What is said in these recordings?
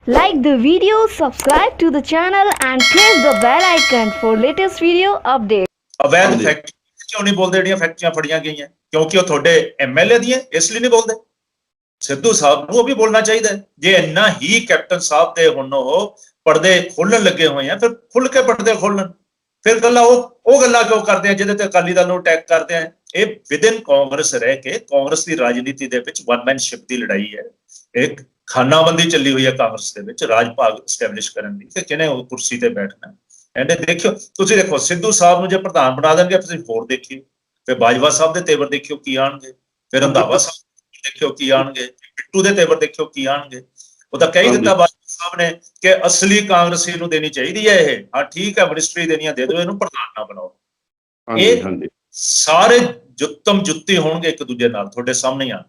Like the video, subscribe to the channel and press the bell icon for latest video updates. अवैध factory क्यों नहीं बोलते ਜਿਹੜੀਆਂ ਫੈਕਟਰੀਆਂ ਫੜੀਆਂ ਗਈਆਂ ਕਿਉਂਕਿ ਉਹ ਤੁਹਾਡੇ ਐਮਐਲਏ ਦੀਆਂ ਇਸ ਲਈ ਨਹੀਂ ਬੋਲਦੇ ਸਿੱਧੂ ਸਾਹਿਬ ਨੂੰ ਉਹ ਵੀ ਬੋਲਣਾ ਚਾਹੀਦਾ ਜੇ ਇੰਨਾ ਹੀ ਕੈਪਟਨ ਸਾਹਿਬ ਦੇ ਹੁਣ ਉਹ ਪਰਦੇ ਖੋਲਣ ਲੱਗੇ ਹੋਏ ਆ ਫਿਰ ਖੁੱਲ ਕੇ ਪਰਦੇ ਖੋਲਣ ਫਿਰ ਗੱਲਾਂ ਉਹ ਗੱਲਾਂ ਕਿਉਂ ਕਰਦੇ ਆ ਜਿਹਦੇ ਤੇ ਅਕਾਲੀ ਦਲ ਨੂੰ ਅਟੈਕ ਕਰਦੇ ਆ ਇਹ ਵਿਦਿਨ ਕਾਂਗਰਸ ਰਹਿ ਕੇ ਕਾਂਗਰਸ ਦੀ ਰਾਜਨੀਤੀ ਦੇ ਵਿੱਚ ਵਨਮੈਨਸ਼ਿਪ ਦੀ ਲੜਾਈ ਹੈ ਇੱਕ ਖਾਨਾਬੰਦੀ ਚੱਲੀ ਹੋਈ ਹੈ ਕਾਂਗਰਸ ਦੇ ਵਿੱਚ ਰਾਜ ਭਾਗ ਐਸਟੈਬਲਿਸ਼ ਕਰਨ ਦੀ ਤੇ ਕਿਹਨੇ ਉਹ ਕੁਰਸੀ ਤੇ ਬੈਠਣਾ ਐਂਡ ਦੇਖਿਓ ਤੁਸੀਂ ਦੇਖੋ ਸਿੱਧੂ ਸਾਹਿਬ ਨੂੰ ਜੇ ਪ੍ਰਧਾਨ ਬਣਾ ਦੇਣਗੇ ਤੁਸੀਂ ਹੋਰ ਦੇਖਿਓ ਫਿਰ ਬਾਜਵਾ ਸਾਹਿਬ ਦੇ ਤੇਵਰ ਦੇਖਿਓ ਕੀ ਆਣਗੇ ਫਿਰ ਰੰਧਾਵਾ ਸਾਹਿਬ ਦੇਖਿਓ ਕੀ ਆਣਗੇ ਬਿੱਟੂ ਦੇ ਤੇਵਰ ਦੇਖਿਓ ਕੀ ਆਣਗੇ ਉਹ ਤਾਂ ਕਹਿ ਦਿੱਤਾ ਬਾਜਵਾ ਸਾਹਿਬ ਨੇ ਕਿ ਅਸਲੀ ਕਾਂਗਰਸੀ ਨੂੰ ਦੇਣੀ ਚਾਹੀਦੀ ਹੈ ਇਹ ਹਾਂ ਠੀਕ ਹੈ ਮਿਨਿਸਟਰੀ ਦੇਣੀਆਂ ਦੇ ਦਿਓ ਇਹਨੂੰ ਪ੍ਰਧਾਨ ਨਾ ਬਣਾਓ ਇਹ ਸਾਰੇ ਜੁੱਤਮ ਜੁੱਤੀ ਹੋਣਗੇ ਇੱਕ ਦੂਜੇ ਨਾਲ ਤੁਹਾਡੇ ਸਾਹਮਣੇ ਆ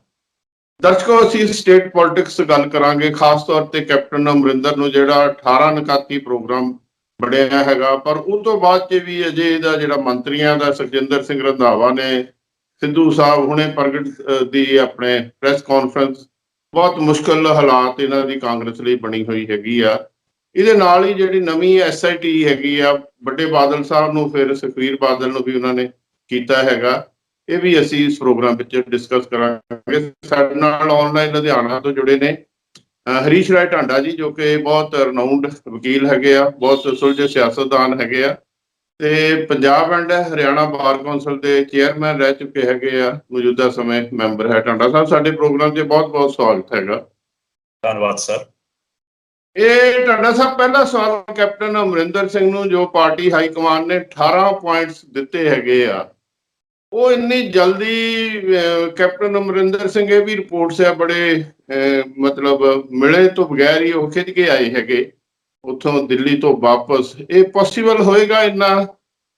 ਦਰਸ਼ਕੋ ਅਸੀਂ ਸਟੇਟ ਪੋਲਿਟਿਕਸ ਗੱਲ ਕਰਾਂਗੇ ਖਾਸ ਤੌਰ ਤੇ ਕੈਪਟਨ ਅਮਰਿੰਦਰ ਨੂੰ ਜਿਹੜਾ 18 ਨਿਕਾਤੀ ਪ੍ਰੋਗਰਾਮ ਬਣਿਆ ਹੈਗਾ ਪਰ ਉਹ ਤੋਂ ਬਾਅਦ ਚ ਵੀ ਅਜੇ ਇਹਦਾ ਜਿਹੜਾ ਮੰਤਰੀਆਂ ਦਾ ਸੁਖਜਿੰਦਰ ਸਿੰਘ ਰੰਧਾਵਾ ਨੇ ਸਿੱਧੂ ਸਾਹਿਬ ਹੁਣੇ ਪ੍ਰਗਟ ਦੀ ਆਪਣੇ ਪ੍ਰੈਸ ਕਾਨਫਰੰਸ ਬਹੁਤ ਮੁਸ਼ਕਲ ਹਾਲਾਤ ਇਹਨਾਂ ਦੀ ਕਾਂਗਰਸ ਲਈ ਬਣੀ ਹੋਈ ਹੈਗੀ ਆ ਇਹਦੇ ਨਾਲ ਹੀ ਜਿਹੜੀ ਨਵੀਂ SIT ਹੈਗੀ ਆ ਵੱਡੇ ਬਾਦਲ ਸਾਹਿਬ ਨੂੰ ਫਿਰ ਸੁਖਬੀਰ ਬਾਦਲ ਨੂੰ ਵੀ ਉਹਨਾਂ ਨੇ ਕੀਤਾ ਹੈਗਾ ਇਹ ਵੀ ਅਸੀਂ ਇਸ ਪ੍ਰੋਗਰਾਮ ਵਿੱਚ ਡਿਸਕਸ ਕਰਾਂਗੇ ਸਾਡੇ ਨਾਲ ਆਨਲਾਈਨ ਲੁਧਿਆਣਾ ਤੋਂ ਜੁੜੇ ਨੇ ਹਰੀਸ਼ ਰਾਏ ਢਾਂਡਾ ਜੀ ਜੋ ਕਿ ਬਹੁਤ ਰਨਾਊਂਡ ਵਕੀਲ ਹੈਗੇ ਆ ਬਹੁਤ ਸੁਲਝੇ ਸਿਆਸਤਦਾਨ ਹੈਗੇ ਆ ਤੇ Punjab and Haryana bar council ਦੇ ਚੇਅਰਮੈਨ ਰਹਿ ਚੁੱਕੇ ਹੈਗੇ ਆ ਮੌਜੂਦਾ ਸਮੇਂ ਮੈਂਬਰ ਹੈ ਢਾਂਡਾ ਸਾਹਿਬ ਸਾਡੇ ਪ੍ਰੋਗਰਾਮ 'ਚ ਬਹੁਤ ਬਹੁਤ ਸਵਾਗਤ ਹੈਗਾ ਧੰਨਵਾਦ ਸਰ ਇਹ ਢਾਂਡਾ ਸਾਹਿਬ ਪਹਿਲਾ ਸਵਾਲ ਕੈਪਟਨ ਅਮਰਿੰਦਰ ਸਿੰਘ ਨੂੰ ਜੋ ਪਾਰਟੀ ਹਾਈ ਕਮਾਂਡ ਨੇ 18 ਪੁਆਇੰਟਸ ਦਿੱਤੇ ਹੈਗੇ ਆ ਉਹ ਇੰਨੀ ਜਲਦੀ ਕੈਪਟਨ ਅਮਰਿੰਦਰ ਸਿੰਘ ਇਹ ਵੀ ਰਿਪੋਰਟਸ ਆ ਬੜੇ ਮਤਲਬ ਮਿਲੇ ਤੋਂ ਬਗੈਰ ਹੀ ਉਹ ਖਿੱਚ ਕੇ ਆਏ ਹੈਗੇ ਉੱਥੋਂ ਦਿੱਲੀ ਤੋਂ ਵਾਪਸ ਇਹ ਪੋਸੀਬਲ ਹੋਏਗਾ ਇੰਨਾ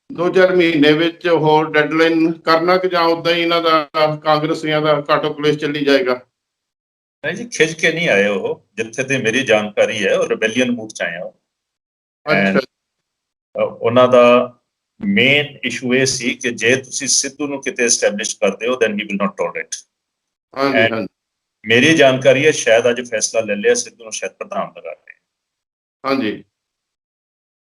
2-4 ਮਹੀਨੇ ਵਿੱਚ ਹੋਰ ਡੈਡਲਾਈਨ ਕਰਨਾ ਕਿ ਜਾਂ ਉਦਾਂ ਹੀ ਇਹਨਾਂ ਦਾ ਕਾਂਗਰਸੀਆਂ ਦਾ ਘਾਟੋ ਕਲੇਸ਼ ਚੱਲੀ ਜਾਏਗਾ ਨਹੀਂ ਜੀ ਖਿੱਚ ਕੇ ਨਹੀਂ ਆਏ ਉਹ ਜਿੱਥੇ ਤੇ ਮੇਰੀ ਜਾਣਕਾਰੀ ਹੈ ਉਹ ਰਿਬੈਲੀਅਨ ਮੂਡ ਚ ਆਏ ਉਹਨਾਂ ਦਾ ਮੇਨ ਇਸ਼ੂ ਇਹ ਸੀ ਕਿ ਜੇ ਤੁਸੀਂ ਸਿੱਧੂ ਨੂੰ ਕਿਤੇ ਐਸਟੈਬਲਿਸ਼ ਕਰਦੇ ਹੋ then he will not tolerate ਮੇਰੀ ਜਾਣਕਾਰੀ ਹੈ ਸ਼ਾਇਦ ਅੱਜ ਫੈਸਲਾ ਲੈ ਲਿਆ ਸਿੱਧੂ ਨੂੰ ਸ਼ਾਇਦ ਪ੍ਰਧਾਨ ਲਗਾ ਰਹੇ ਹਾਂਜੀ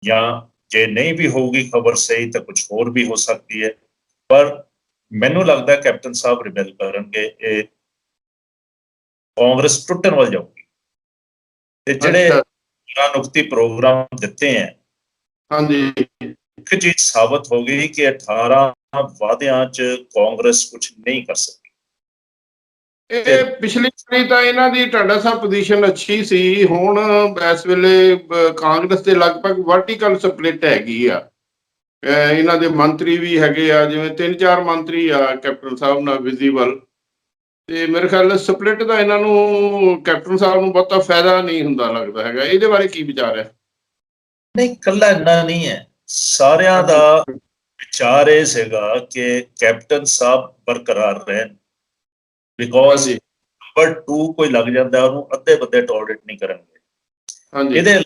ਜਾਂ ਜੇ ਨਹੀਂ ਵੀ ਹੋਊਗੀ ਖਬਰ ਸਹੀ ਤਾਂ ਕੁਝ ਹੋਰ ਵੀ ਹੋ ਸਕਦੀ ਹੈ ਪਰ ਮੈਨੂੰ ਲੱਗਦਾ ਕੈਪਟਨ ਸਾਹਿਬ ਰਿਬੈਲ ਕਰਨਗੇ ਇਹ ਕਾਂਗਰਸ ਟੁੱਟਣ ਵੱਲ ਜਾਊਗੀ ਤੇ ਜਿਹੜੇ ਨੁਕਤੀ ਪ੍ਰੋਗਰਾਮ ਦਿੱਤੇ ਹੈ ਹਾਂਜੀ ਇੱਕ ਚੀਜ਼ ਸਾਬਤ ਹੋ ਗਈ ਕਿ 18 ਵਾਅਦਿਆਂ 'ਚ ਕਾਂਗਰਸ ਕੁਝ ਨਹੀਂ ਕਰ ਸਕਦੀ ਇਹ ਪਿਛਲੀ ਵਾਰੀ ਤਾਂ ਇਹਨਾਂ ਦੀ ਢਾਂਡਾ ਸਾਹਿਬ ਪੋਜੀਸ਼ਨ ਅੱਛੀ ਸੀ ਹੁਣ ਇਸ ਵੇਲੇ ਕਾਂਗਰਸ ਦੇ ਲਗਭਗ ਵਰਟੀਕਲ ਸਪਲਿਟ ਹੈਗੀ ਆ ਇਹਨਾਂ ਦੇ ਮੰਤਰੀ ਵੀ ਹੈਗੇ ਆ ਜਿਵੇਂ 3-4 ਮੰਤਰੀ ਆ ਕੈਪਟਨ ਸਾਹਿਬ ਨਾਲ ਵਿਜ਼ੀਬਲ ਤੇ ਮੇਰੇ ਖਿਆਲ ਸਪਲਿਟ ਦਾ ਇਹਨਾਂ ਨੂੰ ਕੈਪਟਨ ਸਾਹਿਬ ਨੂੰ ਬਹੁਤਾ ਫਾਇਦਾ ਨਹੀਂ ਹੁੰਦਾ ਲੱਗਦਾ ਹੈਗਾ ਇਹਦੇ ਬਾਰੇ ਕੀ ਵਿਚਾਰ ਹੈ ਨਹੀਂ ਇਕੱਲਾ ਇੰਨਾ ਨਹੀਂ ਹੈ ਸਾਰਿਆਂ ਦਾ ਵਿਚਾਰ ਇਹ ਸੀਗਾ ਕਿ ਕੈਪਟਨ ਸਾਹਿਬ ਬਰਕਰਾਰ ਰਹਿਣ ਬਿਕੋਜ਼ ਨੰਬਰ 2 ਕੋਈ ਲੱਗ ਜਾਂਦਾ ਉਹਨੂੰ ਅੱਧੇ ਬੱਧੇ ਟੋਲਰੇਟ ਨਹੀਂ ਕਰਨਗੇ ਇਹਦੇ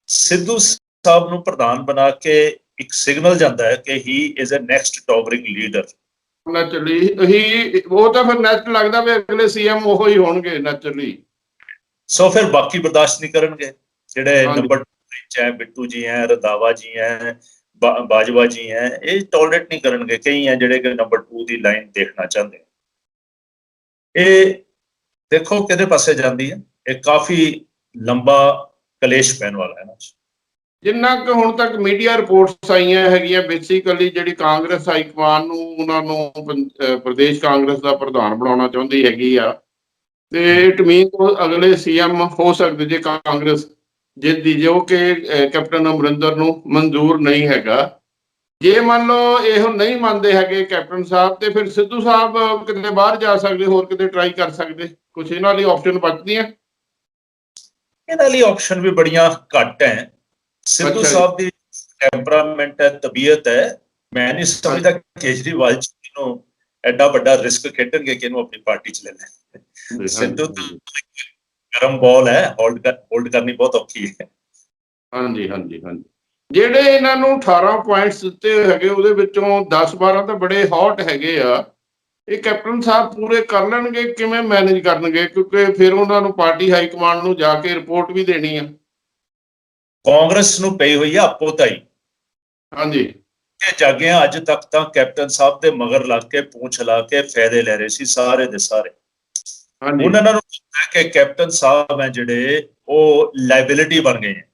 ਸਿੱਧੂ ਸਾਹਿਬ ਨੂੰ ਪ੍ਰਧਾਨ ਬਣਾ ਕੇ ਇੱਕ ਸਿਗਨਲ ਜਾਂਦਾ ਹੈ ਕਿ he is a next towering leader naturally ਹੀ ਉਹ ਤਾਂ ਫਿਰ ਨੈਚੁਰਲ ਲੱਗਦਾ ਵੀ ਅਗਲੇ CM ਉਹ ਹੀ ਹੋਣਗੇ ਨੈਚੁਰਲੀ ਸੋ ਫਿਰ ਬਾਕੀ ਬਰਦਾਸ਼ਤ ਨਹੀਂ ਕਰਨਗੇ ਜਿਹੜੇ ਨੰਬਰ 2 ਹੈ ਬਿੱਟੂ ਜੀ ਹੈ ਰੰਧਾਵਾ ਜੀ ਹੈ ਬਾਜਵਾ ਜੀ ਹੈ ਇਹ ਟੋਲਰੇਟ ਨਹੀਂ ਕਰਨਗੇ ਕਈ ਹੈ ਜਿਹੜੇ ਕਿ ਨੰਬਰ 2 ਦੀ ਲਾਈਨ ਦੇਖਣਾ ਚਾਹੁੰਦੇ ਇਹ ਦੇਖੋ ਕਿਹਦੇ ਪਾਸੇ ਜਾਂਦੀ ਹੈ ਇਹ ਕਾਫੀ ਲੰਬਾ ਕਲੇਸ਼ ਪੈਣ ਵਾਲਾ ਹੈ ਨਾ ਜਿੰਨਾ ਕੁ ਹੁਣ ਤੱਕ ਮੀਡੀਆ ਰਿਪੋਰਟਸ ਆਈਆਂ ਹੈਗੀਆਂ ਬੇਸਿਕਲੀ ਜਿਹੜੀ ਕਾਂਗਰਸ ਹਾਈ ਕਮਾਨ ਨੂੰ ਉਹਨਾਂ ਨੂੰ ਪ੍ਰਦੇਸ਼ ਕਾਂਗਰਸ ਦਾ ਪ੍ਰਧਾਨ ਬਣਾਉਣਾ ਚਾਹੁੰਦੀ ਹੈਗੀ ਆ ਤੇ ਇਟ ਮੀਨ ਅਗਲੇ CM ਹੋ ਸਕਦੇ ਜੇ ਕਾਂਗਰਸ ਜਿੱਦੀ ਜੋ ਕਿ ਕੈਪਟਨ ਅਮਰਿੰਦਰ ਨੂੰ ਮਨਜ਼ੂਰ ਨਹੀਂ ਹੈਗਾ ਜੇ ਮੰਨ ਲਓ ਇਹ ਨਹੀਂ ਮੰਨਦੇ ਹੈਗੇ ਕੈਪਟਨ ਸਾਹਿਬ ਤੇ ਫਿਰ ਸਿੱਧੂ ਸਾਹਿਬ ਕਿਤੇ ਬਾਹਰ ਜਾ ਸਕਦੇ ਹੋਰ ਕਿਤੇ ਟਰਾਈ ਕਰ ਸਕਦੇ ਕੁਛ ਇਹਨਾਂ ਲਈ ਆਪਸ਼ਨ ਬਚਦੀਆਂ ਇਹਨਾਂ ਲਈ ਆਪਸ਼ਨ ਵੀ ਬੜੀਆਂ ਘੱਟ ਹੈ ਸਿੱਧੂ ਸਾਹਿਬ ਦੀ ਟੈਂਪਰਾਮੈਂਟ ਹੈ ਤਬੀਅਤ ਹੈ ਮੈਂ ਨਹੀਂ ਸਮਝਦਾ ਕੇਜਰੀਵਾਲ ਜੀ ਨੂੰ ਐਡਾ ਵੱਡਾ ਰਿਸਕ ਖੇਡਣਗੇ ਕਿ ਇਹਨੂੰ ਆਪਣੀ ਪਾਰਟੀ 'ਚ ਲੈ ਲੈਣ ਸਿੱਧੂ ਗਰਮ ਬਾਲ ਹੈ ਹੋਲਡ ਕਰਨੀ ਬਹੁਤ ਔਖੀ ਹੈ ਹਾਂਜੀ ਜਿਹੜੇ ਇਹਨਾਂ ਨੂੰ 18 ਪੁਆਇੰਟਸ ਦਿੱਤੇ ਹੈਗੇ ਉਹਦੇ ਵਿੱਚੋਂ 10-12 ਤਾਂ ਬੜੇ ਹੌਟ ਹੈਗੇ ਆ ਇਹ ਕੈਪਟਨ ਸਾਹਿਬ ਪੂਰੇ ਕਰ ਲੈਣਗੇ, ਕਿਵੇਂ ਮੈਨੇਜ ਕਰਨਗੇ? ਕਿਉਂਕਿ ਫਿਰ ਉਹਨਾਂ ਨੂੰ ਪਾਰਟੀ ਹਾਈ ਕਮਾਂਡ ਨੂੰ ਜਾ ਕੇ ਰਿਪੋਰਟ ਵੀ ਦੇਣੀ ਆ। ਕਾਂਗਰਸ ਨੂੰ ਪਈ ਹੋਈ ਆ ਆਪੋ ਤਾਈ ਹਾਂਜੀ ਕਿ ਜਾਗਿਆ ਅੱਜ ਤੱਕ ਤਾਂ ਕੈਪਟਨ ਸਾਹਿਬ ਦੇ ਮਗਰ ਲੱਗ ਕੇ ਪੂੰਛ ਲਾ ਕੇ ਫਾਇਦੇ ਲੈ ਰਹੇ ਸੀ ਸਾਰੇ ਦੇ ਸਾਰੇ। ਹਾਂਜੀ ਹੁਣ ਇਹਨਾਂ ਨੂੰ ਪਤਾ ਹੈ ਕਿ ਕੈਪਟਨ ਸਾਹਿਬ ਹੈ ਜਿਹੜੇ ਉਹ ਲਾਇਬਿਲਿਟੀ ਬਣ ਗਏ ਹੈ।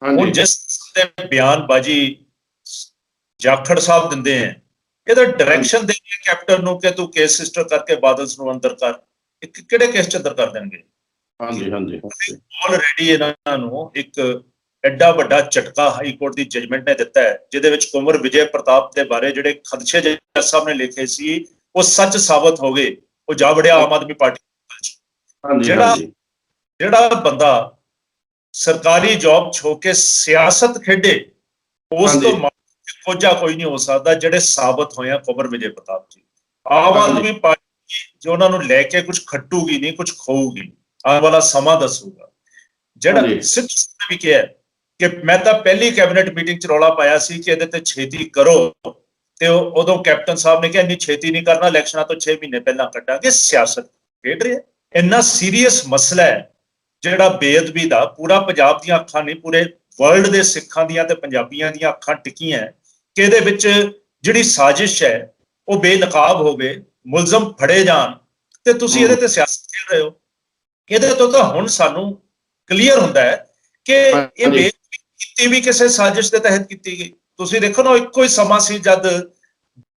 ਹੁਣ ਹਾਂਜੀ ਜਿਸ ਦੇ ਬਿਆਨਬਾਜ਼ੀ ਜਾਖੜ ਸਾਹਿਬ ਦਿੰਦੇ ਹੈ, ਇਹਦਾ ਡਾਇਰੈਕਸ਼ਨ ਦੇਣਗੇ ਕੈਪਟਨ ਨੂੰ ਕਿ ਤੂੰ ਕੇਸ ਰਜਿਸਟਰ ਕਰਕੇ ਬਾਦਲ ਨੂੰ ਅੰਦਰ ਕਰ। ਕਿਹੜੇ ਕੇਸ ਚ ਅੰਦਰ ਕਰ ਦੇਣਗੇ? ਹਾਂਜੀ ਹਾਂਜੀ ਆਲਰੇਡੀ ਇਹਨਾਂ ਨੂੰ ਇੱਕ ਐਡਾ ਵੱਡਾ ਝਟਕਾ ਹਾਈ ਕੋਰਟ ਦੀ ਜਜਮੈਂਟ ਨੇ ਦਿੱਤਾ ਹੈ, ਜਿਹਦੇ ਵਿੱਚ ਕੁੰਵਰ ਵਿਜੇ ਪ੍ਰਤਾਪ ਦੇ ਬਾਰੇ ਜਿਹੜੇ ਖਦਸ਼ੇ ਜੱਜ ਸਾਹਿਬ ਨੇ ਲਿਖੇ ਸੀ ਉਹ ਸੱਚ ਸਾਬਤ ਹੋ ਗਏ। ਉਹ ਜਾ ਵੜਿਆ ਆਮ ਆਦਮੀ ਪਾਰਟੀ। ਹਾਂਜੀ ਜਿਹੜਾ ਜਿਹੜਾ ਬੰਦਾ ਸਰਕਾਰੀ ਜੌਬ ਛੋ ਕੇ ਸਿਆਸਤ ਖੇਡੇ, ਉਸ ਤੋਂ ਕੋਝਾ ਕੋਈ ਨਹੀਂ ਹੋ ਸਕਦਾ ਜਿਹੜੇ ਸਾਬਤ ਹੋਏ ਆ ਕੁੰਵਰ ਵਿਜੇ ਪ੍ਰਤਾਪ ਜੀ। ਆਮ ਆਦਮੀ ਪਾਰਟੀ ਜੋ ਉਹਨਾਂ ਨੂੰ ਲੈ ਕੇ ਕੁਝ ਖੱਟੂਗੀ ਨਹੀਂ, ਕੁਝ ਖੋਊਗੀ, ਆਉਣ ਵਾਲਾ ਸਮਾਂ ਦੱਸੂਗਾ। ਜਿਹੜਾ ਸਿੱਧੂ ਨੇ ਵੀ ਕਿਹਾ ਕਿ ਮੈਂ ਤਾਂ ਪਹਿਲੀ ਕੈਬਨਿਟ ਮੀਟਿੰਗ ਚ ਰੌਲਾ ਪਾਇਆ ਸੀ ਕਿ ਇਹਦੇ ਤੇ ਛੇਤੀ ਕਰੋ, ਤੇ ਉਦੋਂ ਕੈਪਟਨ ਸਾਹਿਬ ਨੇ ਕਿਹਾ ਇੰਨੀ ਛੇਤੀ ਨਹੀਂ ਕਰਨਾ, ਇਲੈਕਸ਼ਨਾਂ ਤੋਂ 6 ਮਹੀਨੇ ਪਹਿਲਾਂ ਕੱਢਾਂਗੇ। ਸਿਆਸਤ ਖੇਡ ਰਿਹਾ। ਇੰਨਾ ਸੀਰੀਅਸ ਮਸਲਾ ਹੈ ਜਿਹੜਾ ਬੇਅਦਬੀ ਦਾ, ਪੂਰਾ ਪੰਜਾਬ ਦੀਆਂ ਅੱਖਾਂ ਨਹੀਂ, ਪੂਰੇ ਵਰਲਡ ਦੇ ਸਿੱਖਾਂ ਦੀਆਂ ਤੇ ਪੰਜਾਬੀਆਂ ਦੀਆਂ ਅੱਖਾਂ ਟਿਕੀਆਂ ਕਿ ਇਹਦੇ ਵਿੱਚ ਜਿਹੜੀ ਸਾਜ਼ਿਸ਼ ਹੈ ਉਹ ਬੇਨਕਾਬ ਹੋਵੇ, ਮੁਲਜ਼ਮ ਫੜੇ ਜਾਣ, ਤੇ ਤੁਸੀਂ ਇਹਦੇ ਤੇ ਸਿਆਸਤ ਖੇਡ ਰਹੇ ਹੋ। ਇਹਦੇ ਤੋਂ ਤਾਂ ਹੁਣ ਸਾਨੂੰ ਕਲੀਅਰ ਹੁੰਦਾ ਹੈ ਕਿ ਇਹ ਬੇਅਦਬੀ ਕੀਤੀ ਵੀ ਕਿਸੇ ਸਾਜ਼ਿਸ਼ ਦੇ ਤਹਿਤ ਕੀਤੀ ਗਈ। ਤੁਸੀਂ ਦੇਖੋ ਨਾ, ਇੱਕੋ ਹੀ ਸਮਾਂ ਸੀ ਜਦ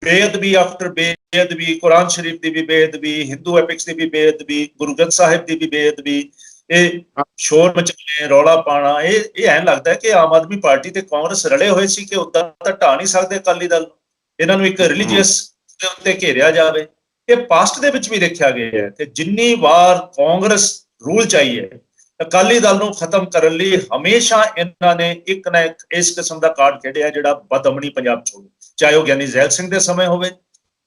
ਬੇਅਦਬੀ ਆਫਟਰ ਬੇਅਦਬੀ, ਕੁਰਾਨ ਸ਼ਰੀਫ ਦੀ ਵੀ ਬੇਅਦਬੀ, ਹਿੰਦੂ ਐਪਿਕਸ ਦੀ ਵੀ ਬੇਅਦਬੀ, ਗੁਰੂ ਗ੍ਰੰਥ ਸਾਹਿਬ ਦੀ ਵੀ ਬੇਅਦਬੀ, ਇਹ ਸ਼ੋਰ ਮਚਾਉਣੇ, ਰੌਲਾ ਪਾਉਣਾ, ਇਹ ਐਂ ਲੱਗਦਾ ਕਿ ਆਮ ਆਦਮੀ ਪਾਰਟੀ ਤੇ ਕਾਂਗਰਸ ਰਲੇ ਹੋਏ ਸੀ ਕਿ ਉਦਾਂ ਤਾਂ ਢਾਹ ਨਹੀਂ ਸਕਦੇ ਅਕਾਲੀ ਦਲ। ਇਹਨਾਂ ਨੂੰ ਇੱਕ ਰਿਲੀਜੀਅਸ ਦੇ ਉੱਤੇ ਘੇਰਿਆ ਜਾਵੇ। ਇਹ ਪਾਸਟ ਦੇ ਵਿੱਚ ਵੀ ਦੇਖਿਆ ਗਿਆ ਹੈ ਕਿ ਜਿੰਨੀ ਵਾਰ ਕਾਂਗਰਸ ਰੂਲ ਚਾਹੀ ਹੈ, ਅਕਾਲੀ ਦਲ ਨੂੰ ਖਤਮ ਕਰਨ ਲਈ ਹਮੇਸ਼ਾ ਇਹਨਾਂ ਨੇ ਇੱਕ ਨਾ ਇੱਕ ਇਸ ਕਿਸਮ ਦਾ ਕਾਰਡ ਖੇਡਿਆ ਜਿਹੜਾ ਬਦਅਮਨੀ ਪੰਜਾਬ ਚ ਹੋਵੇ, ਚਾਹੇ ਉਹ ਗਿਆਨੀ ਜ਼ੈਲ ਸਿੰਘ ਦੇ ਸਮੇਂ ਹੋਵੇ,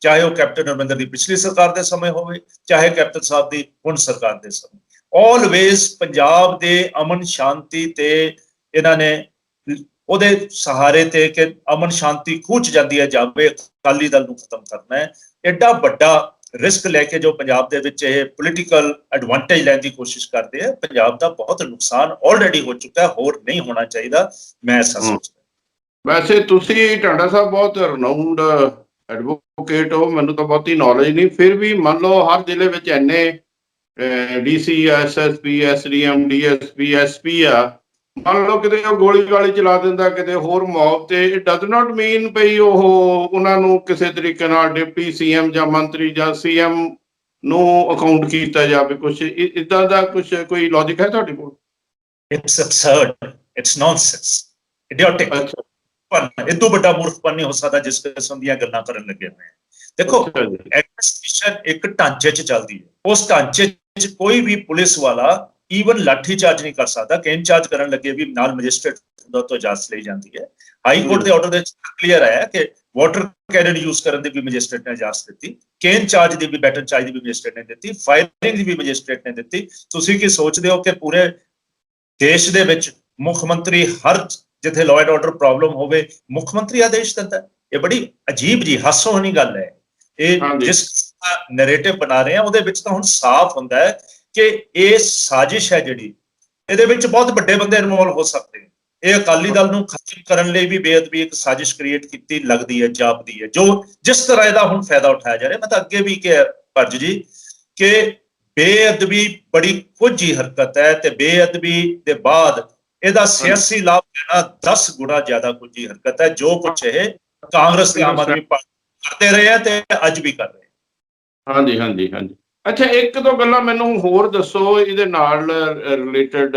ਚਾਹੇ ਉਹ ਕੈਪਟਨ ਅਮਰਿੰਦਰ ਦੀ ਪਿਛਲੀ ਸਰਕਾਰ ਦੇ ਸਮੇਂ ਹੋਵੇ, ਚਾਹੇ ਕੈਪਟਨ ਸਾਹਿਬ ਦੀ ਹੁਣ ਸਰਕਾਰ ਦੇ ਸਮੇਂ। ਆਲਵੇਜ਼ ਪੰਜਾਬ ਦੇ ਅਮਨ ਸ਼ਾਂਤੀ ਤੇ ਇਹਨਾਂ ਨੇ ਉਹਦੇ ਸਹਾਰੇ ਤੇ ਕਿ ਅਮਨ ਸ਼ਾਂਤੀ ਖੂਚ ਜਾਂਦੀ ਹੈ ਜਾਵੇ, ਅਕਾਲੀ ਦਲ ਨੂੰ ਖਤਮ ਕਰਨਾ ਹੈ। ਐਡਾ ਵੱਡਾ ਰਿਸਕ ਲੈ ਕੇ ਜੋ ਪੰਜਾਬ ਦੇ ਵਿੱਚ ਇਹ ਪੋਲੀਟੀਕਲ ਐਡਵਾਂਟੇਜ ਲੈਣ ਦੀ ਕੋਸ਼ਿਸ਼ ਕਰਦੇ ਆ, ਪੰਜਾਬ ਦਾ ਬਹੁਤ ਨੁਕਸਾਨ ਆਲਰੇਡੀ ਹੋ ਚੁੱਕਾ ਹੈ, ਹੋਰ ਨਹੀਂ ਹੋਣਾ ਚਾਹੀਦਾ, ਮੈਂ ਐਸਾ ਸੋਚਦਾ। ਵੈਸੇ ਤੁਸੀਂ ਟਾਂਡਾ ਸਾਹਿਬ ਬਹੁਤ ਰਨਾਊਂਡ ਐਡਵੋਕੇਟ ਹੋ, ਮੈਨੂੰ ਤਾਂ ਬਹੁਤੀ ਨੌਲੇਜ ਨਹੀਂ, ਫਿਰ ਵੀ ਮੰਨ ਲਓ ਹਰ ਜ਼ਿਲ੍ਹੇ ਵਿੱਚ NA, DC, SSP, SDM, DSP, SP ਆ, ਮੰਨ ਲਓ ਕਿਤੇ ਉਹ ਗੋਲੀ ਗਾਲੀ ਚਲਾ ਦਿੰਦਾ ਕਿਤੇ ਹੋਰ ਮੌਬ ਤੇ, ਇਟ ਡਜ਼ ਨਾਟ ਮੀਨ ਪਈ ਉਹ ਉਹਨਾਂ ਨੂੰ ਕਿਸੇ ਤਰੀਕੇ ਨਾਲ ਡਿਪਟੀ ਸੀਐਮ ਜਾਂ ਮੰਤਰੀ ਜਾਂ ਸੀਐਮ ਨੂੰ ਅਕਾਊਂਟ ਕੀਤਾ ਜਾਵੇ। ਕੁਝ ਇਦਾਂ ਦਾ ਕੁਝ ਕੋਈ ਲੌਜਿਕ ਹੈ ਤੁਹਾਡੇ ਕੋਲ? It's absurd, it's nonsense, idiotic. ਇਹ ਤੋਂ ਵੱਡਾ ਮੂਰਖਪਨ ਨਹੀਂ ਹੋ ਸਕਦਾ ਜਿਸ ਕਿਸਮ ਦੀਆਂ ਗੱਲਾਂ ਕਰਨ ਲੱਗੇ ਹੋਏ ਆ। ਦੇਖੋ, ਐਡਮਿਨਿਸਟ੍ਰੇਸ਼ਨ ਇੱਕ ਢਾਂਚੇ 'ਚ ਚੱਲਦੀ ਹੈ, ਉਸ ਢਾਂਚੇ 'ਚ ਕੋਈ ਵੀ ਪੁਲਿਸ ਵਾਲਾ ਈਵਨ ਲਾਠੀ ਚਾਰਜ ਨਹੀਂ ਕਰ ਸਕਦਾ। ਕੇਨ ਚਾਰਜ ਕਰਨ ਲੱਗੇ ਵੀ ਨਾਲ ਮੈਜਿਸਟ੍ਰੇਟ ਤੋਂ ਇਜਾਜ਼ਤ ਲਈ ਜਾਂਦੀ ਹੈ। ਹਾਈ ਕੋਰਟ ਦੇ ਆਰਡਰ ਦੇ ਵਿੱਚ ਕਲੀਅਰ ਆਇਆ ਕਿ ਵਾਟਰ ਕੈਨਨ ਯੂਜ਼ ਕਰਨ ਦੀ ਵੀ ਮੈਜਿਸਟ੍ਰੇਟ ਨੇ ਇਜਾਜ਼ਤ ਦਿੱਤੀ, ਕੇਨ ਚਾਰਜ ਦੀ ਵੀ, ਬੈਟਨ ਚਾਰਜ ਦੀ ਵੀ ਮੈਜਿਸਟ੍ਰੇਟ ਨੇ ਦਿੱਤੀ, ਫਾਇਰਿੰਗ ਦੀ ਵੀ ਮੈਜਿਸਟ੍ਰੇਟ ਨੇ ਦਿੱਤੀ। ਤੁਸੀਂ ਕੀ ਸੋਚਦੇ ਹੋ ਕਿ ਪੂਰੇ ਦੇਸ਼ ਦੇ ਵਿੱਚ ਮੁੱਖ ਮੰਤਰੀ ਹਰ ਜਿੱਥੇ ਲਾਅ ਐਂਡ ਆਰਡਰ ਪ੍ਰੋਬਲਮ ਹੋਵੇ ਮੁੱਖ ਮੰਤਰੀ ਆਦੇਸ਼ ਦਿੰਦਾ? ਇਹ ਬੜੀ ਅਜੀਬ ਜੀ ਹਾਸੋਹੀਣੀ ਗੱਲ ਹੈ। ਇਹ ਜਿਸ ਨੈਰੇਟਿਵ ਬਣਾ ਰਹੇ ਆ ਉਹਦੇ ਵਿੱਚ ਤਾਂ ਹੁਣ ਸਾਫ਼ ਹੁੰਦਾ ਹੈ ਕਿ ਇਹ ਸਾਜ਼ਿਸ਼ ਹੈ ਜਿਹੜੀ, ਇਹਦੇ ਵਿੱਚ ਬਹੁਤ ਵੱਡੇ ਬੰਦੇ ਇਨਵੋਲਵ ਹੋ ਸਕਦੇ। ਇਹ ਅਕਾਲੀ ਦਲ ਨੂੰ ਖਤਮ ਕਰਨ ਲਈ ਵੀ ਬੇਅਦਬੀ ਇੱਕ ਸਾਜ਼ਿਸ਼ ਕ੍ਰੀਏਟ ਕੀਤੀ ਲੱਗਦੀ ਹੈ, ਜਾਪਦੀ ਹੈ, ਜੋ ਜਿਸ ਤਰ੍ਹਾਂ ਇਹਦਾ ਹੁਣ ਫਾਇਦਾ ਉਠਾਇਆ ਜਾ ਰਿਹਾ। ਮੈਂ ਤਾਂ ਅੱਗੇ ਵੀ ਕਿਹਾ ਭੱਜ ਜੀ ਕਿ ਬੇਅਦਬੀ ਬੜੀ ਕੋਝੀ ਹਰਕਤ ਹੈ ਤੇ ਬੇਅਦਬੀ ਦੇ ਬਾਅਦ ਇਹਦਾ ਸਿਆਸੀ ਲਾਭ ਲੈਣਾ 10 ਗੁਣਾ ਜ਼ਿਆਦਾ ਕੋਝੀ ਹਰਕਤ ਹੈ, ਜੋ ਕੁਛ ਇਹ ਕਾਂਗਰਸ ਤੇ ਆਮ ਆਦਮੀ ਪਾਰਟੀ ਕਰਦੇ ਰਹੇ ਆ ਤੇ ਅੱਜ ਵੀ ਕਰ ਰਹੇ। ਹਾਂਜੀ ਹਾਂਜੀ ਹਾਂਜੀ। ਅੱਛਾ, ਇੱਕ ਦੋ ਗੱਲਾਂ ਮੈਨੂੰ ਹੋਰ ਦੱਸੋ ਇਹਦੇ ਨਾਲ ਰਿਲੇਟਡ।